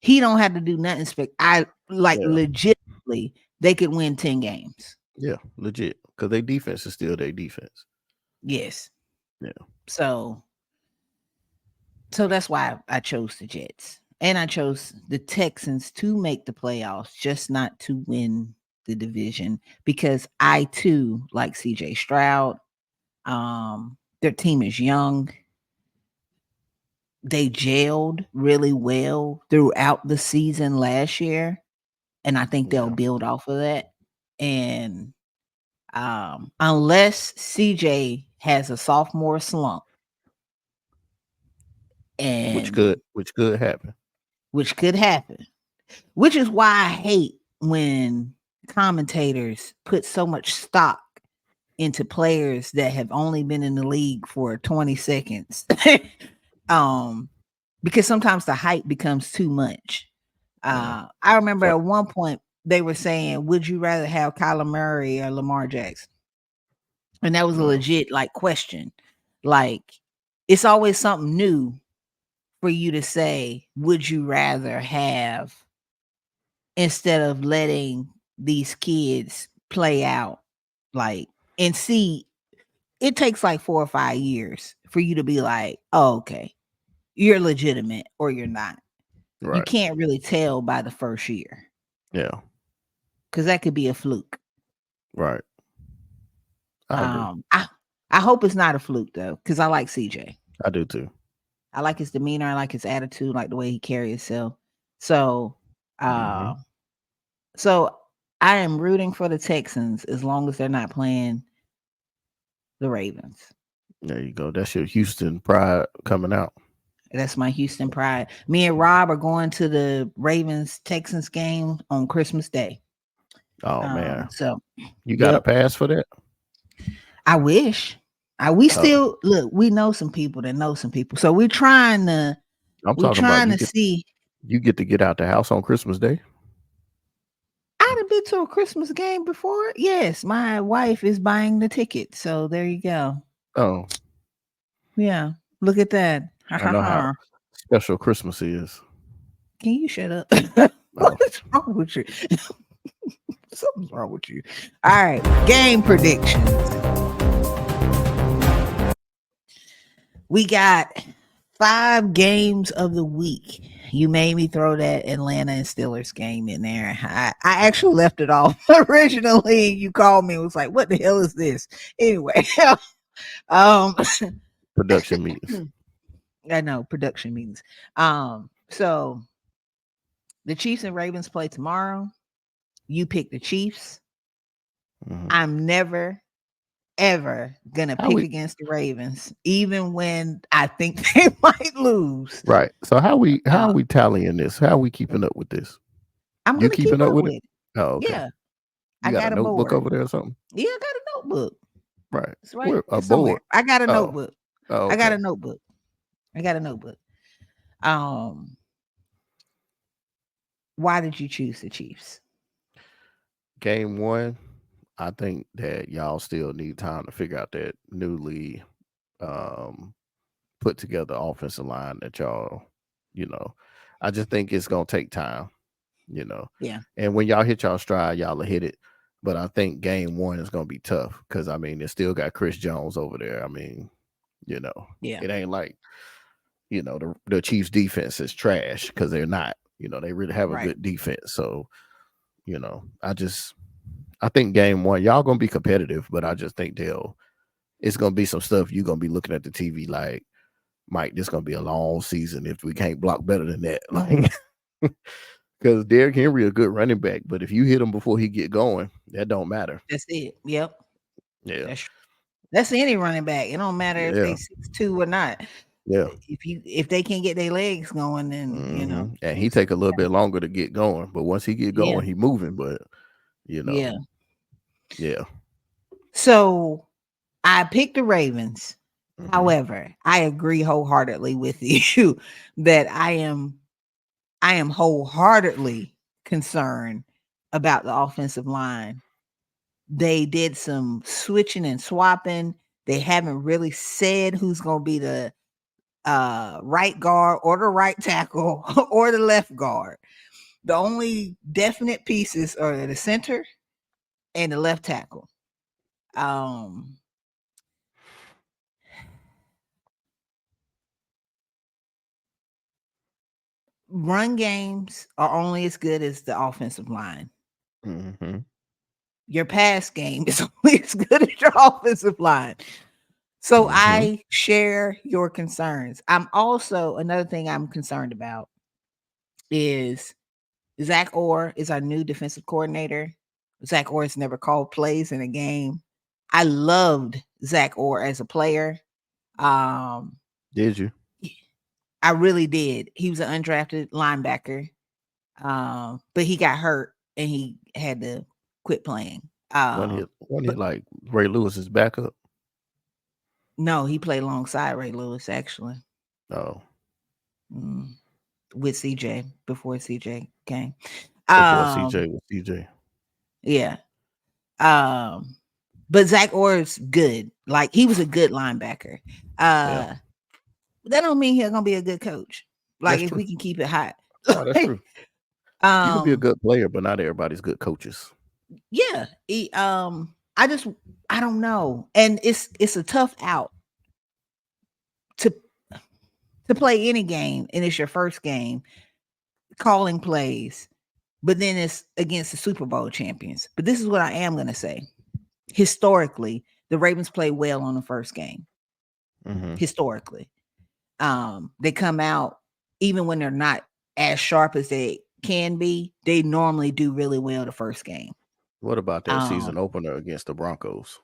He don't have to do nothing. Legitimately, they could win 10 games. Yeah, legit. Because their defense is still their defense. Yes. Yeah. So that's why I chose the Jets. And I chose the Texans to make the playoffs, just not to win the division, because I too like CJ Stroud. Their team is young. They gelled really well throughout the season last year, and I think they'll build off of that. And unless CJ has a sophomore slump, and which could happen, which is why I hate when commentators put so much stock into players that have only been in the league for 20 seconds. Because sometimes the hype becomes too much. I remember at one point they were saying, would you rather have Kyler Murray or Lamar Jackson? And that was a legit question. It's always something new for you to say, would you rather have, instead of letting these kids play out and see, it takes 4 or 5 years for you to be like, oh, okay, you're legitimate or you're not. Right. You can't really tell by the first year. Yeah. Because that could be a fluke. Right. I hope it's not a fluke though, because I like CJ. I do too. I like his demeanor. I like his attitude, like the way he carries himself. So, so I am rooting for the Texans as long as they're not playing the Ravens. There you go. That's your Houston pride coming out. That's my Houston pride. Me and Rob are going to the Ravens-Texans game on Christmas Day. Oh man, So you got a yep, pass for that? I wish. We Oh, still look. We know some people that know some people, so we're trying to. I'm We're talking about trying to see. you get to get out the house on Christmas Day. I'd have been to a Christmas game before. Yes, my wife is buying the ticket, so there you go. Oh, Yeah, look at that. Ha I ha know how ha. special Christmas is. Can you shut up? Oh, What's wrong with you? Something's wrong with you. All right, game predictions. We got 5 games of the week. You made me throw that Atlanta and Steelers game in there. I actually left it off originally. You called me and was like, what the hell is this? Anyway, um production meetings. I know production meetings. So the Chiefs and Ravens play tomorrow. You pick the Chiefs. Mhm. I'm never ever gonna How pick we against the Ravens, even when I think they might lose. right? So how Uh, we tallying this? How we keeping up with this? I'm You gonna keep keeping up up with it? with it. Oh, okay. Yeah, You I got a got a notebook board. over there or something? Yeah, I got a notebook. Right. It's right Where a somewhere. board? I got a Oh, notebook. oh, I got okay. a notebook. I got a notebook. Um, why did you choose the Chiefs? Game 1, I think that y'all still need time to figure out that newly um put together offensive line that y'all, you know, I just think it's gonna take time, you know. Yeah, And when y'all hit y'all stride, y'all will hit it. But I think game 1 is gonna be tough because I mean, it still got Chris Jones over there. I mean, you know, yeah, it ain't like the Chiefs defense is trash because they're not. They really have a right. good defense. So, I think game 1, y'all gonna be competitive, but I just think it's gonna be some stuff you're gonna be looking at the TV like, Mike, this gonna be a long season if we can't block better than that. Like, because Derrick Henry a good running back, but if you hit him before he get going, that don't matter. That's it. Yep. Yeah, That's that's any running back. It don't matter if they yeah, 6'2" or not. yeah. If they can't get their legs going, then And he take a little bit longer to get going, but once he get yeah, going, he moving. But you know, yeah. yeah. So I picked the Ravens. Mhm. However, I agree wholeheartedly with you that I am wholeheartedly concerned about the offensive line. They did some switching and swapping. They haven't really said who's going to be the right guard or the right tackle or the left guard. The only definite pieces are the center and the left tackle. Um, Run games are only as good as the offensive line. Mhm. Your pass game is only as good as your offensive line. So Mhm. I share your concerns. I'm also another thing I'm concerned about is Zach Orr is our new defensive coordinator. Zach Orr has never called plays in a game. I loved Zach Orr as a player. Um, Did you? I really did. He was an undrafted linebacker. But he got hurt and he had to quit playing. One hit like Ray Lewis's backup. No, he played alongside Ray Lewis actually. Oh, Mm, with CJ before CJ came. before Um, CJ was CJ. yeah. Um, but Zach Orr's good. Like he was a good linebacker. Yeah, Uh, that don't mean he's gonna be a good coach. Like that's if true. we can keep it hot. No, that's Like, true. You can be a good player, but not everybody's good coaches. yeah. I don't know. And it's a tough out to play any game and it's your first game calling plays, but then it's against the Super Bowl champions. But this is what I am going to say. Historically, the Ravens play well on the first game. Mhm. Historically, they come out even when they're not as sharp as they can be. They normally do really well the first game. What about that season Um, opener against the Broncos?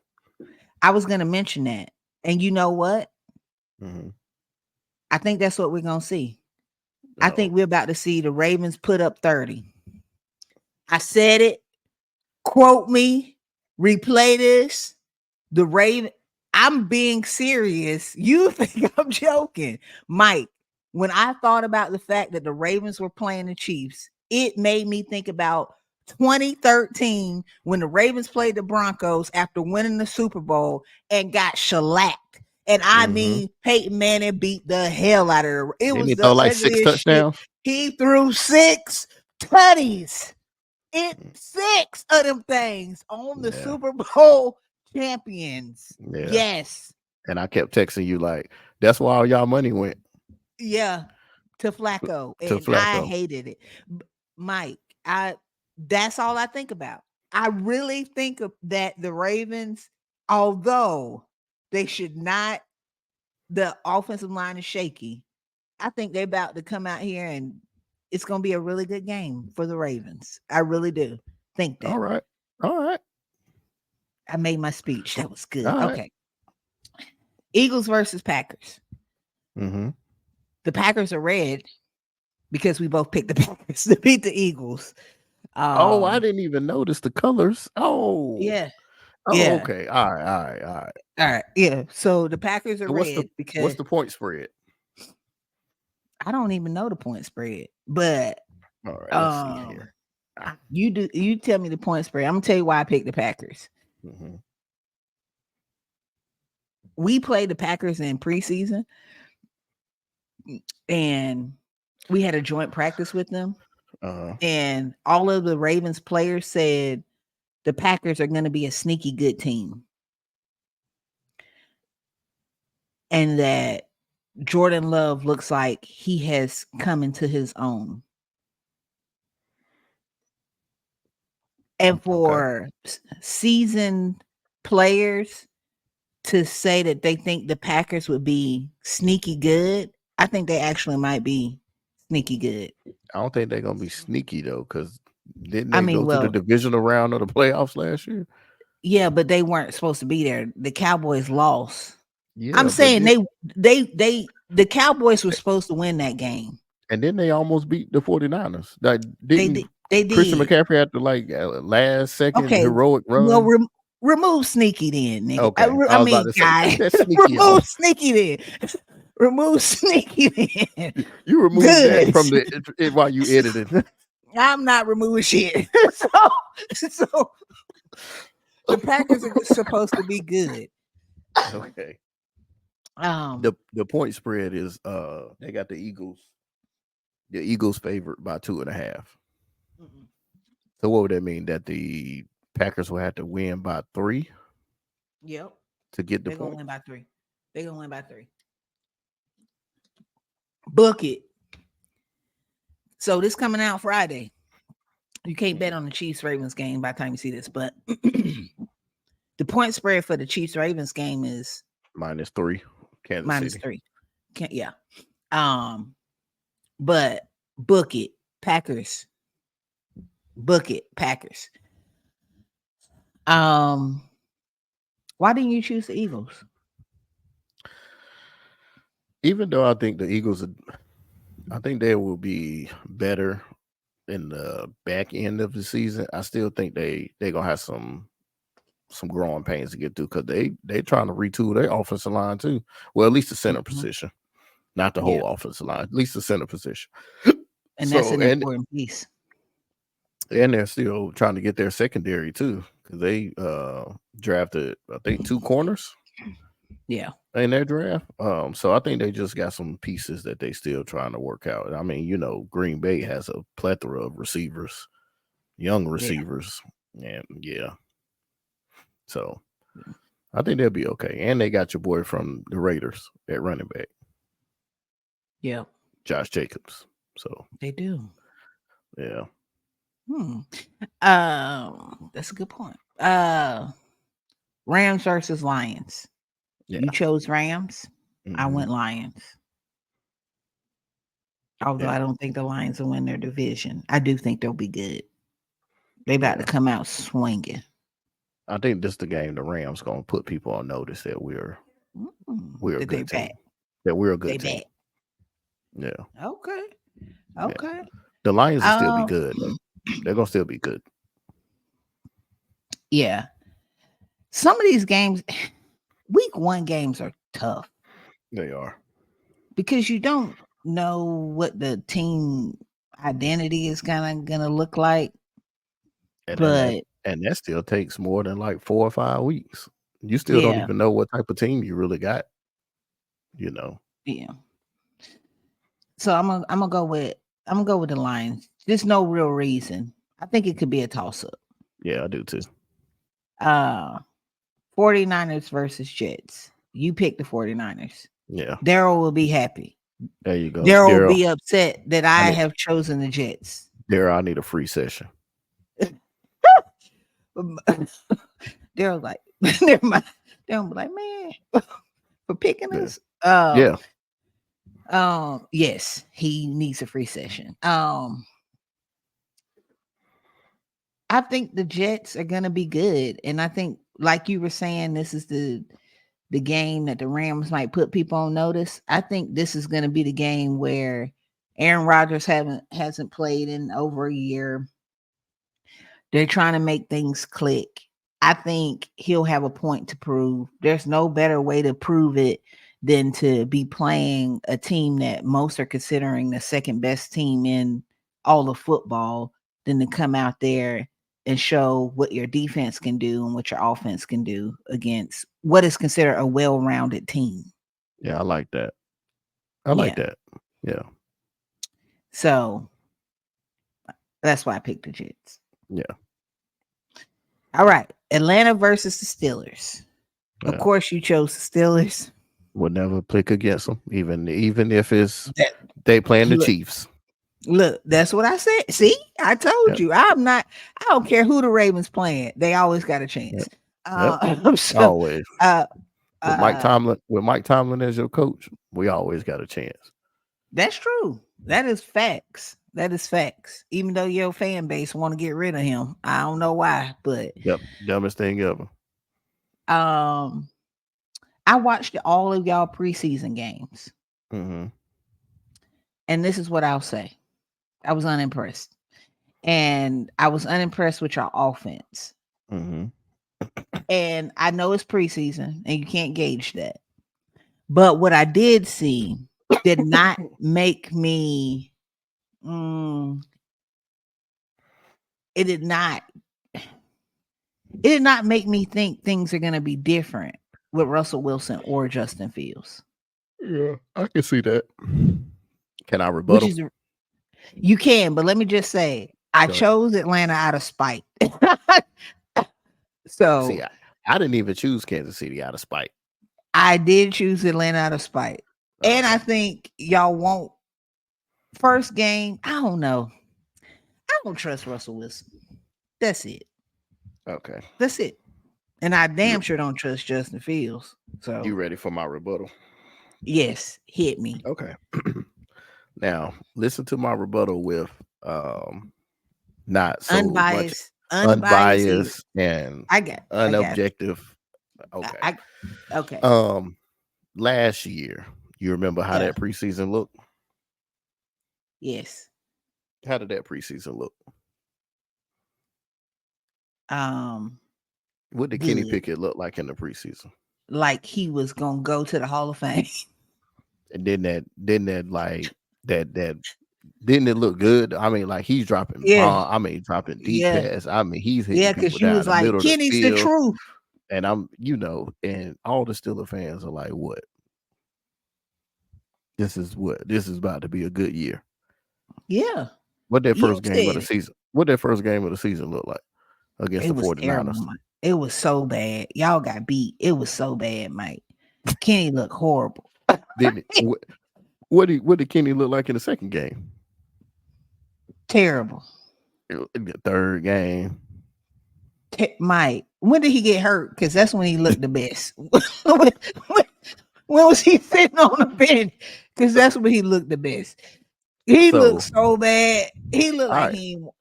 I was going to mention that, and you know what? Mhm. I think that's what we're going to see. I Oh, think we're about to see the Ravens put up 30. I said it. Quote me, replay this. The Raven, I'm being serious. You think I'm joking, Mike? When I thought about the fact that the Ravens were playing the Chiefs, it made me think about 2013 when the Ravens played the Broncos after winning the Super Bowl and got shellacked. And I mean, Peyton Manning beat the hell out of her. It Didn't was he the throw like 6 ugliest shit. touchdowns? He threw 6 tutties. 6 of them things on the Super Bowl champions. Yeah. Yes. And I kept texting you like, that's why all y'all money went. Yeah. To Flacco. To And I Flacco. hated it. Mike, that's all I think about. I really think of that the Ravens, although they should not, the offensive line is shaky. I think they're about to come out here and it's going to be a really good game for the Ravens. I really do think that. All right. I made my speech. That was good. All right. Okay. Eagles versus Packers. Mm-hmm. The Packers are red because we both picked the Packers to beat the Eagles. I didn't even notice the colors. Oh, yeah. Oh, Yeah. okay. All right. All right. Yeah. So the Packers are So red because what's the point spread? I don't even know the point spread, but all right, let's see here. You tell me the point spread. I'm gonna tell you why I picked the Packers. Mm-hmm. We played the Packers in preseason, and we had a joint practice with them. And all of the Ravens players said the Packers are going to be a sneaky good team. And that Jordan Love looks like he has come into his own. And for seasoned players to say that they think the Packers would be sneaky good, I think they actually might be sneaky good. I don't think they're going to be sneaky, though, because didn't they go to the divisional round of the playoffs last year? Yeah, but they weren't supposed to be there. The Cowboys lost. Yeah, I'm saying the Cowboys were supposed to win that game. And then they almost beat the 49ers. They did. Christian McCaffrey had to last second heroic run. Well, remove sneaky then, nigga. Okay. I mean, guy. Remove sneaky then. Remove sneaky then. You removed that from the while you edited. I'm not removing shit. So the Packers are supposed to be good. Okay. The point spread is they got the Eagles. The Eagles favored by 2.5. Mm-hmm. So what would that mean? That the Packers will have to win by 3? Yep. To get the point. They're gonna win by 3. They're gonna win by 3. Book it. So this coming out Friday. You can't bet on the Chiefs-Ravens game by the time you see this, but the point spread for the Chiefs-Ravens game is -3. Kansas City. -3. Yeah. But book it, Packers. Book it, Packers. Why didn't you choose the Eagles? Even though I think the Eagles I think they will be better in the back end of the season, I still think they gonna have some growing pains to get through because they trying to retool their offensive line too. Well, at least the center position, not the whole offensive line, at least the center position. And that's an important piece. And they're still trying to get their secondary too because they drafted, I think, 2 corners. Yeah. In their draft. So I think they just got some pieces that they still trying to work out. I mean, Green Bay has a plethora of receivers, young receivers. And so I think they'll be okay. And they got your boy from the Raiders at running back. Yeah. Josh Jacobs. So they do. Yeah. That's a good point. Rams versus Lions. Yeah. You chose Rams. Mm-hmm. I went Lions. Although I don't think the Lions will win their division. I do think they'll be good. They about to come out swinging. I think this is the game the Rams going to put people on notice that we're a good team. That we're a good team. Yeah. Okay. Yeah. The Lions will still be good. They're going to still be good. Yeah. Some of these games, week 1 games are tough They are. because you don't know what the team identity is gonna look like. And But that still takes more than like 4 or 5 weeks. You still don't yeah, even know what type of team you really got, you know. yeah. So I'm gonna go with the Lions. There's no real reason. I think it could be a toss up. Yeah, I do too. 49ers versus Jets. You pick the 49ers. Yeah. Daryl will be happy. There you go. Daryl will Daryl, be upset that I I need have chosen the Jets. I need a free session. Daryl's like, never mind. Daryl be like, man, for picking Yeah. us. Yeah. Yes, he needs a free session. I think the Jets are gonna be good. And I think, like you were saying, this is the game that the Rams might put people on notice. I think this is gonna be the game where Aaron Rodgers hasn't played in over a year. They're trying to make things click. I think he'll have a point to prove. There's no better way to prove it than to be playing a team that most are considering the second best team in all of football, than to come out there and show what your defense can do and what your offense can do against what is considered a well-rounded team. Yeah, I like that. I like Yeah. that. Yeah. So that's why I picked the Jets. Yeah. All right. Atlanta versus the Steelers. Of Yeah. course, you chose the Steelers. Would never pick against them, even if it's That- they playing the look, Chiefs. Look, that's what I said. See, I told Yep. you. I don't care who the Ravens playing. They always got a chance. So, Always. With Mike uh, Tomlin as your coach, we always got a chance. that's true. That is facts. That is facts. Even though your fan base want to get rid of him, I don't know why, but Yep. Dumbest thing ever. I watched all of y'all preseason games, Mm-hmm. and this is what I'll say: I was unimpressed, and I was unimpressed with your offense. Mm-hmm. And I know it's preseason, and you can't gauge that. But what I did see did not make me. It did not. It did not make me think things are going to be different with Russell Wilson or Justin Fields. Yeah, I can see that. Can I rebuttal? You can, but let me just say, I chose Atlanta out of spite. So see, I didn't even choose Kansas City out of spite. I did choose Atlanta out of spite. And I think y'all won't. First game, I don't know. I don't trust Russell Wilson. That's it. Okay. That's it. And I damn sure don't trust Justin Fields. So you ready for my rebuttal? Yes, hit me. Okay. Now listen to my rebuttal with not so unbiased and unobjective. Okay. Okay. Last year, you remember how that preseason looked? Yes. How did that preseason look? What did Kenny Pickett look like in the preseason? Like he was gonna go to the Hall of Fame. And didn't it look good? I mean, like he's dropping dropping deep pass. I mean, he's hitting people down was the like, middle Kenny's of the field. The truth. And and all the Steelers fans are like, what? This is about to be a good year. Yeah. What that first game of the season? What that first game of the season look like against the 49ers? Terrible, it was so bad. Y'all got beat. It was so bad, Mike. Kenny looked horrible. What did Kenny look like in the second game? Terrible. In the third game. Mike, when did he get hurt? Because that's when he looked the best. when was he sitting on the bench? Because that's when he looked the best. He looked so bad. He looked like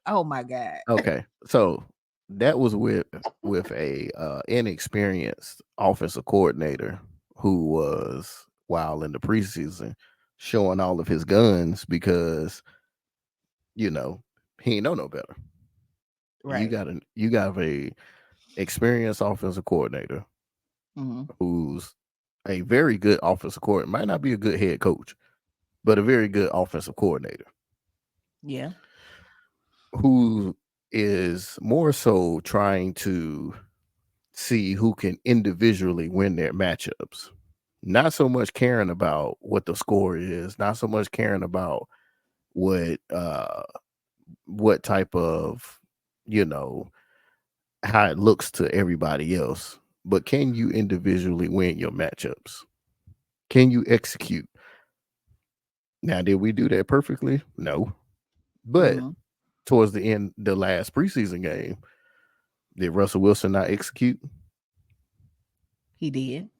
oh my God. Okay. So that was with a inexperienced offensive coordinator who was, while in the preseason, showing all of his guns because he ain't know no better. Right. You got experienced offensive coordinator Mhm. who's a very good offensive coordinator, might not be a good head coach, but a very good offensive coordinator Yeah. who is more so trying to see who can individually win their matchups. Not so much caring about what the score is, not so much caring about what type of, you know, how it looks to everybody else, but can you individually win your matchups? Can you execute? Now, did we do that perfectly? No. But Mhm. towards the end, the last preseason game, did Russell Wilson not execute? He did.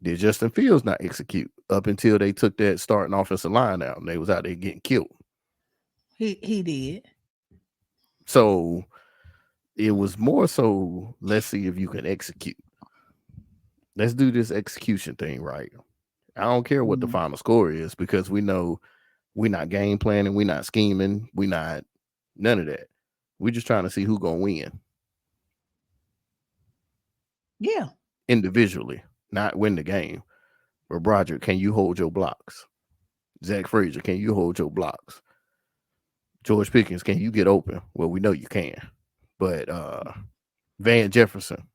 Did Justin Fields not execute up until they took that starting offensive line out and they was out there getting killed? He did. So it was more so, let's see if you can execute. Let's do this execution thing right. I don't care what the Mhm. final score is because we know we're not game planning, we're not scheming, we're not none of that. We're just trying to see who gonna win Yeah. individually, not win the game. Or Broderick, can you hold your blocks? Zach Frazier, can you hold your blocks? George Pickens, can you get open? Well, we know you can. But Van Jefferson,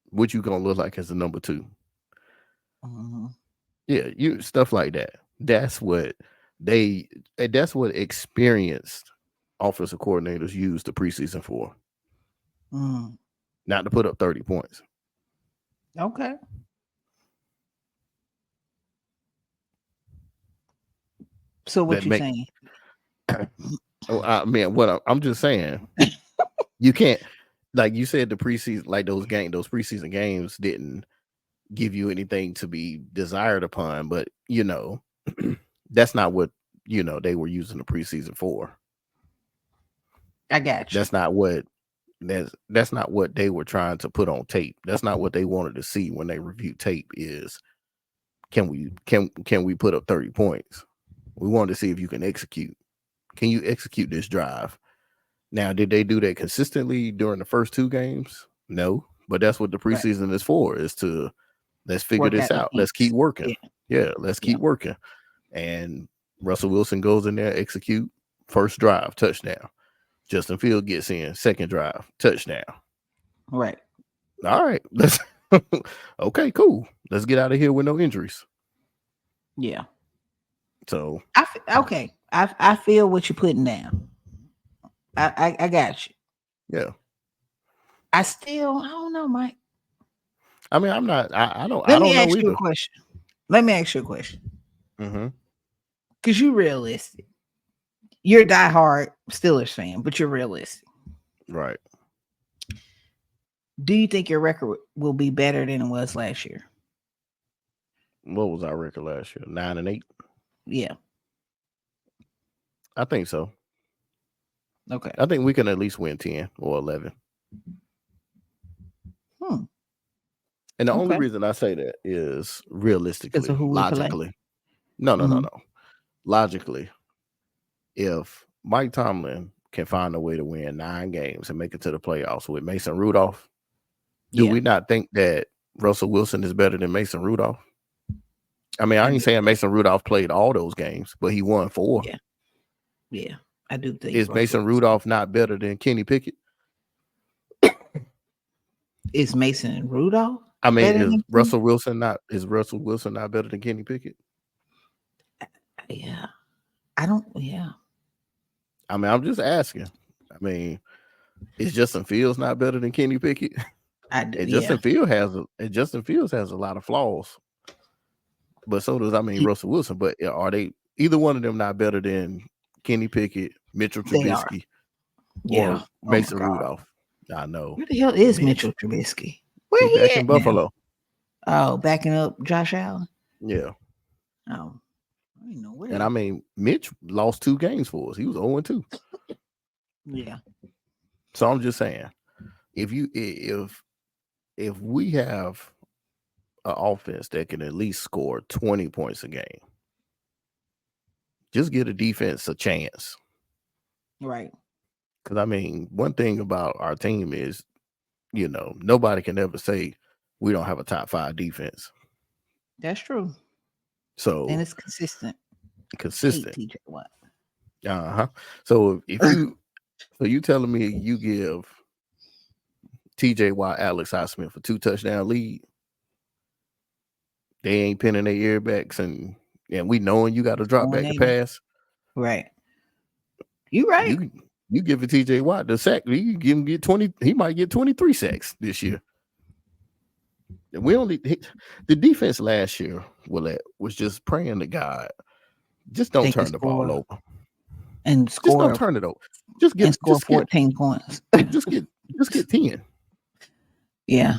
what you gonna look like as the number 2? Mhm. Yeah, you stuff like that. That's what experienced offensive coordinators use the preseason for. Mm. Not to put up 30 points. Okay. So what That you make saying? what I'm just saying, you can't, like you said, the preseason, like those preseason games didn't give you anything to be desired upon, but that's not what they were using the preseason for. I got you. That's not what that's not what they were trying to put on tape. That's not what they wanted to see when they reviewed tape. Is can we put up 30 points? We wanted to see if you can execute. Can you execute this drive? Now, did they do that consistently during the first 2 games? No, but that's what the Right. preseason is for, is to let's figure Work this out the out. Let's keep kinks. working. Yeah. Yeah, let's Yeah. keep working. And Russell Wilson goes in there, execute, first drive, touchdown. Justin Field gets in, second drive, touchdown. Right. All right, let's okay, cool. Let's get out of here with no injuries. Yeah. So Okay. I feel what you're putting down. I got you. yeah. I don't know, Mike. I mean, I'm not. I don't. Let I me don't know ask you a either. question. Let me ask you a question. Mm-hmm. Because you're realistic. You're a diehard Steelers fan, but you're realistic. Right. Do you think your record will be better than it was last year? What was our record last year? 9-8. Yeah. I think so. Okay. I think we can at least win 10 or 11. Hmm. And the only Okay. reason I say that is Because realistically, of who we play. logically. No. Mhm. Logically, if Mike Tomlin can find a way to win 9 games and make it to the playoffs with Mason Rudolph, do Yeah. we not think that Russell Wilson is better than Mason Rudolph? I mean, I I ain't do. saying Mason Rudolph played all those games, but he won 4. Yeah. Yeah. I do think Is Russell Mason Rudolph not better than Kenny Pickett? is Mason Rudolph I mean, better is than him? Russell Wilson not better than Kenny Pickett? Yeah. I don't. Yeah. I mean, I'm just asking. I mean, is Justin Fields not better than Kenny Pickett? I do. And Yeah. Justin Fields has a lot of flaws, but so does He- Russell Wilson. But are they either one of them not better than Kenny Pickett, Mitchell They are. Trubisky, or Yeah. Oh my Mason God. Rudolph? I know. Where the hell is Mitch. Mitchell Trubisky? He Where back he in at now? Buffalo. Oh, backing up Josh Allen. Yeah. Oh, I didn't know where. And I mean, Mitch lost 2 games for us. He was 0-2. Yeah. So I'm just saying, if we have an offense that can at least score 20 points a game, just give the defense a chance. Right. Because I mean, one thing about our team is nobody can ever say we don't have a top 5 defense. That's true. So And it's consistent. consistent. TJ Watt. So if you telling me you give TJ Watt, Alex Highsmith a 2 touchdown lead, they ain't pinning their earbacks and we knowing you got to drop back the pass. Right. You right. You give it TJ Watt the sack, you give him get 20, he might get 23 sacks this year. The defense last year, was just praying to God. Just don't turn the ball over. And score. Just don't turn it over. Just score 14 points. just get 10. Yeah.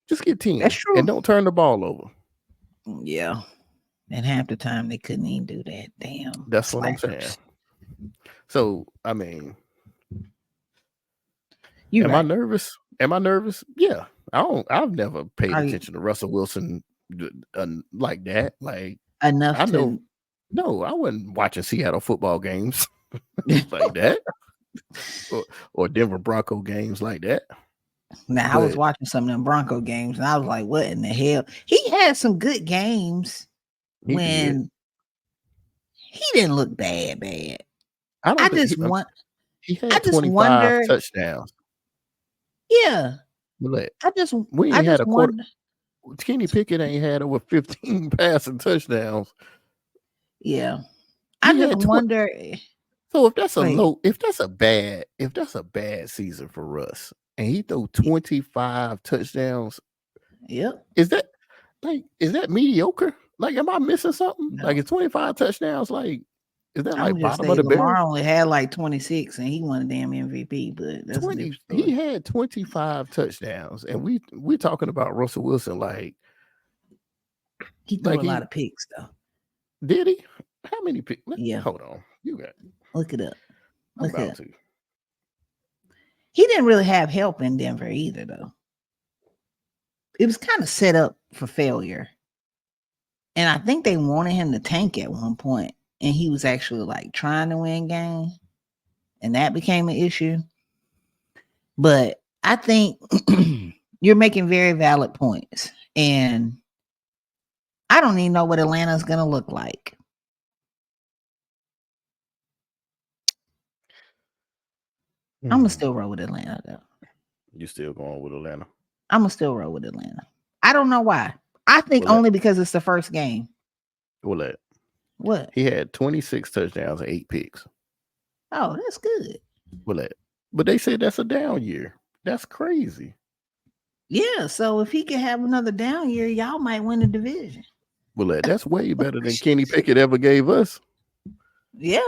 Just get 10. That's true. And don't turn the ball over. Yeah. And half the time they couldn't even do that. Damn. That's what I'm saying. So, I mean, am I nervous? Yeah. I've never paid attention to Russell Wilson like that. Like enough I know. No, I wasn't watching Seattle football games like that. Or Denver Bronco games like that. Now, I was watching some of them Bronco games and I was like, what in the hell? He had some good games when he didn't look bad. I just had 25 touchdowns. Yeah. We ain't had a quarter. Kenny Pickett ain't had over 15 passing touchdowns. Yeah. I just wonder. So if that's a bad season for Russ and he threw 25 touchdowns. Yep. Is that mediocre? Like, am I missing something? No. Like, it's 25 touchdowns. Like, is that like bottom of the barrel? Lamar only had like 26 and he won a damn MVP, but that's 20. He had 25 touchdowns, and we talking about Russell Wilson like he threw a lot of picks though. Did he? How many picks? Yeah. Hold on. You got look it up. He didn't really have help in Denver either, though. It was kind of set up for failure. And I think they wanted him to tank at one point, and he was actually like trying to win games, and that became an issue. But I think you're making very valid points, and I don't even know what Atlanta's going to look like. I'm going to still roll with Atlanta, though. You still going with Atlanta? I'm going to still roll with Atlanta. I don't know why. I think only because it's the first game. What? He had 26 touchdowns and 8 picks. Oh, that's good. But they said that's a down year. That's crazy. Yeah, so if he can have another down year, y'all might win the division. That's way better than Kenny Pickett ever gave us. Yeah.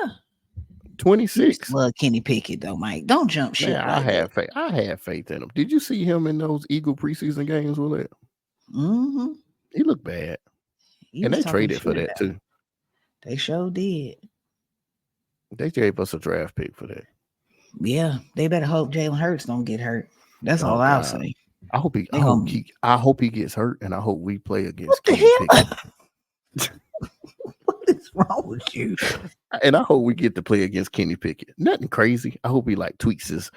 26. Love Kenny Pickett though, Mike. Don't jump shit. Man, I had faith in him. Did you see him in those Eagle preseason games? Mm-hmm. He looked bad. And they traded for that too. They sure did. They gave us a draft pick for that. Yeah, they better hope Jalen Hurts don't get hurt. That's all I'll say. I hope he gets hurt, and I hope we play against Kenny Pickett. What is wrong with you? And I hope we get to play against Kenny Pickett. Nothing crazy. I hope he like tweaks his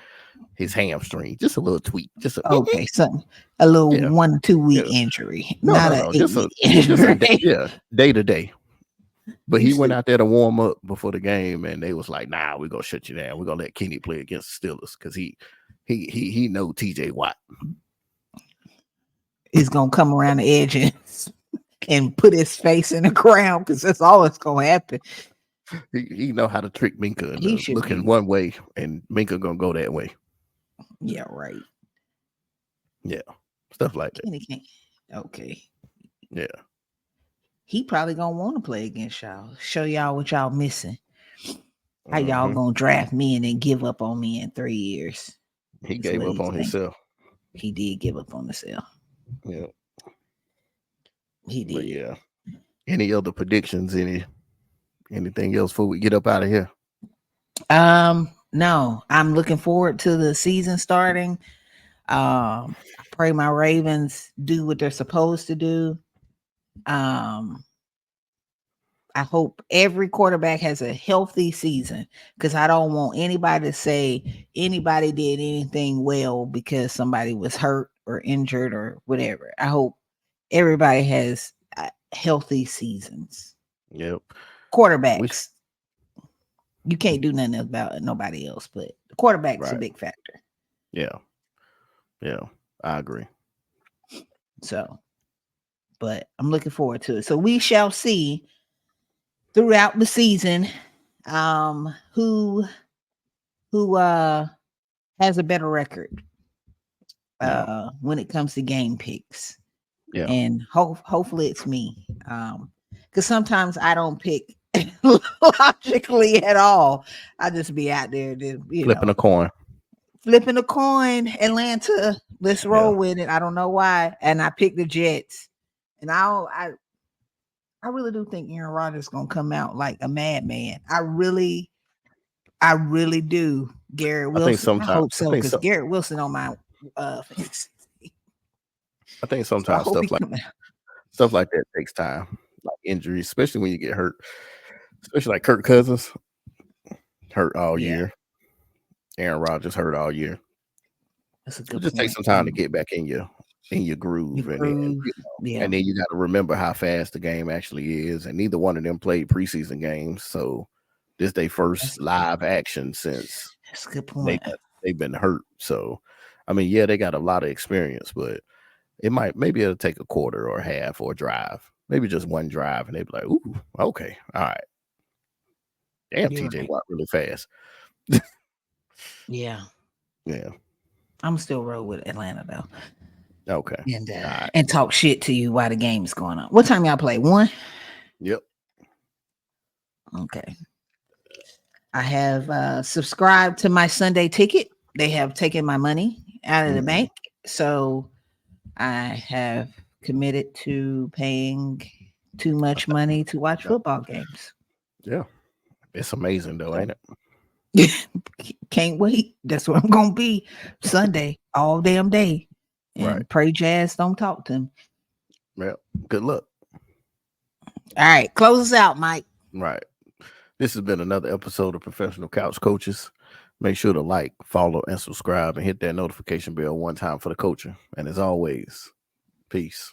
hamstring, just a little tweak, something, a little 1 or 2 week injury, not a 8 week injury. Day to day. But he went out there to warm up before the game, and they was like, "Nah, we're gonna shut you down. We're gonna let Kenny play against the Steelers because he know TJ Watt is gonna come around the edge and put his face in the ground because that's all that's gonna happen." He know how to trick Minka looking one way, and Minka gonna go that way. Yeah, right. Yeah, stuff like that. Kenny can't. Okay. Yeah. He probably gonna want to play against y'all. Show y'all what y'all missing. How y'all gonna draft me and then give up on me in 3 years? He gave up on himself. He did give up on himself. Yeah. He did. But yeah. Any other predictions? Anything else before we get up out of here? No. I'm looking forward to the season starting. I pray my Ravens do what they're supposed to do. I hope every quarterback has a healthy season, because I don't want anybody to say anybody did anything well because somebody was hurt or injured or whatever. I hope everybody has healthy seasons. Yep. Quarterbacks, you can't do nothing about nobody else, but the quarterback's a big factor. Yeah. I agree. So, but I'm looking forward to it. So we shall see throughout the season who has a better record when it comes to game picks. Yeah. And hopefully it's me. Because sometimes I don't pick logically at all. I just be out there Flipping a coin. Flipping a coin. Atlanta, let's roll with it. I don't know why. And I picked the Jets. And I really do think Aaron Rodgers is gonna come out like a madman. I really do. Garrett Wilson. I hope so, because Garrett Wilson on my fantasy. I think sometimes stuff like that takes time, like injuries, especially when you get hurt. Especially like Kirk Cousins, hurt all year. Aaron Rodgers hurt all year. That's a good point. It just takes some time to get back in your groove, and then you got to remember how fast the game actually is. And neither one of them played preseason games, so this is their first live action since. That's a good point. They've been hurt, so I mean, they got a lot of experience, but maybe it'll take a quarter or a half or a drive, maybe just one drive, and they'll be like, "Ooh, okay, all right." Damn, TJ Watt really fast. Yeah. I'm still roll with Atlanta though. Okay. And talk shit to you while the game is going on. What time y'all play? 1? Yep. Okay. I have subscribed to my Sunday ticket. They have taken my money out of the bank, so I have committed to paying too much money to watch football games. Yeah. It's amazing though, ain't it? Can't wait. That's what I'm gonna be Sunday all damn day. And pray Jazz don't talk to him. Well, good luck. All right, close us out, Mike. Right. This has been another episode of Professional Couch Coaches. Make sure to like, follow, and subscribe, and hit that notification bell one time for the coaching. And as always, peace.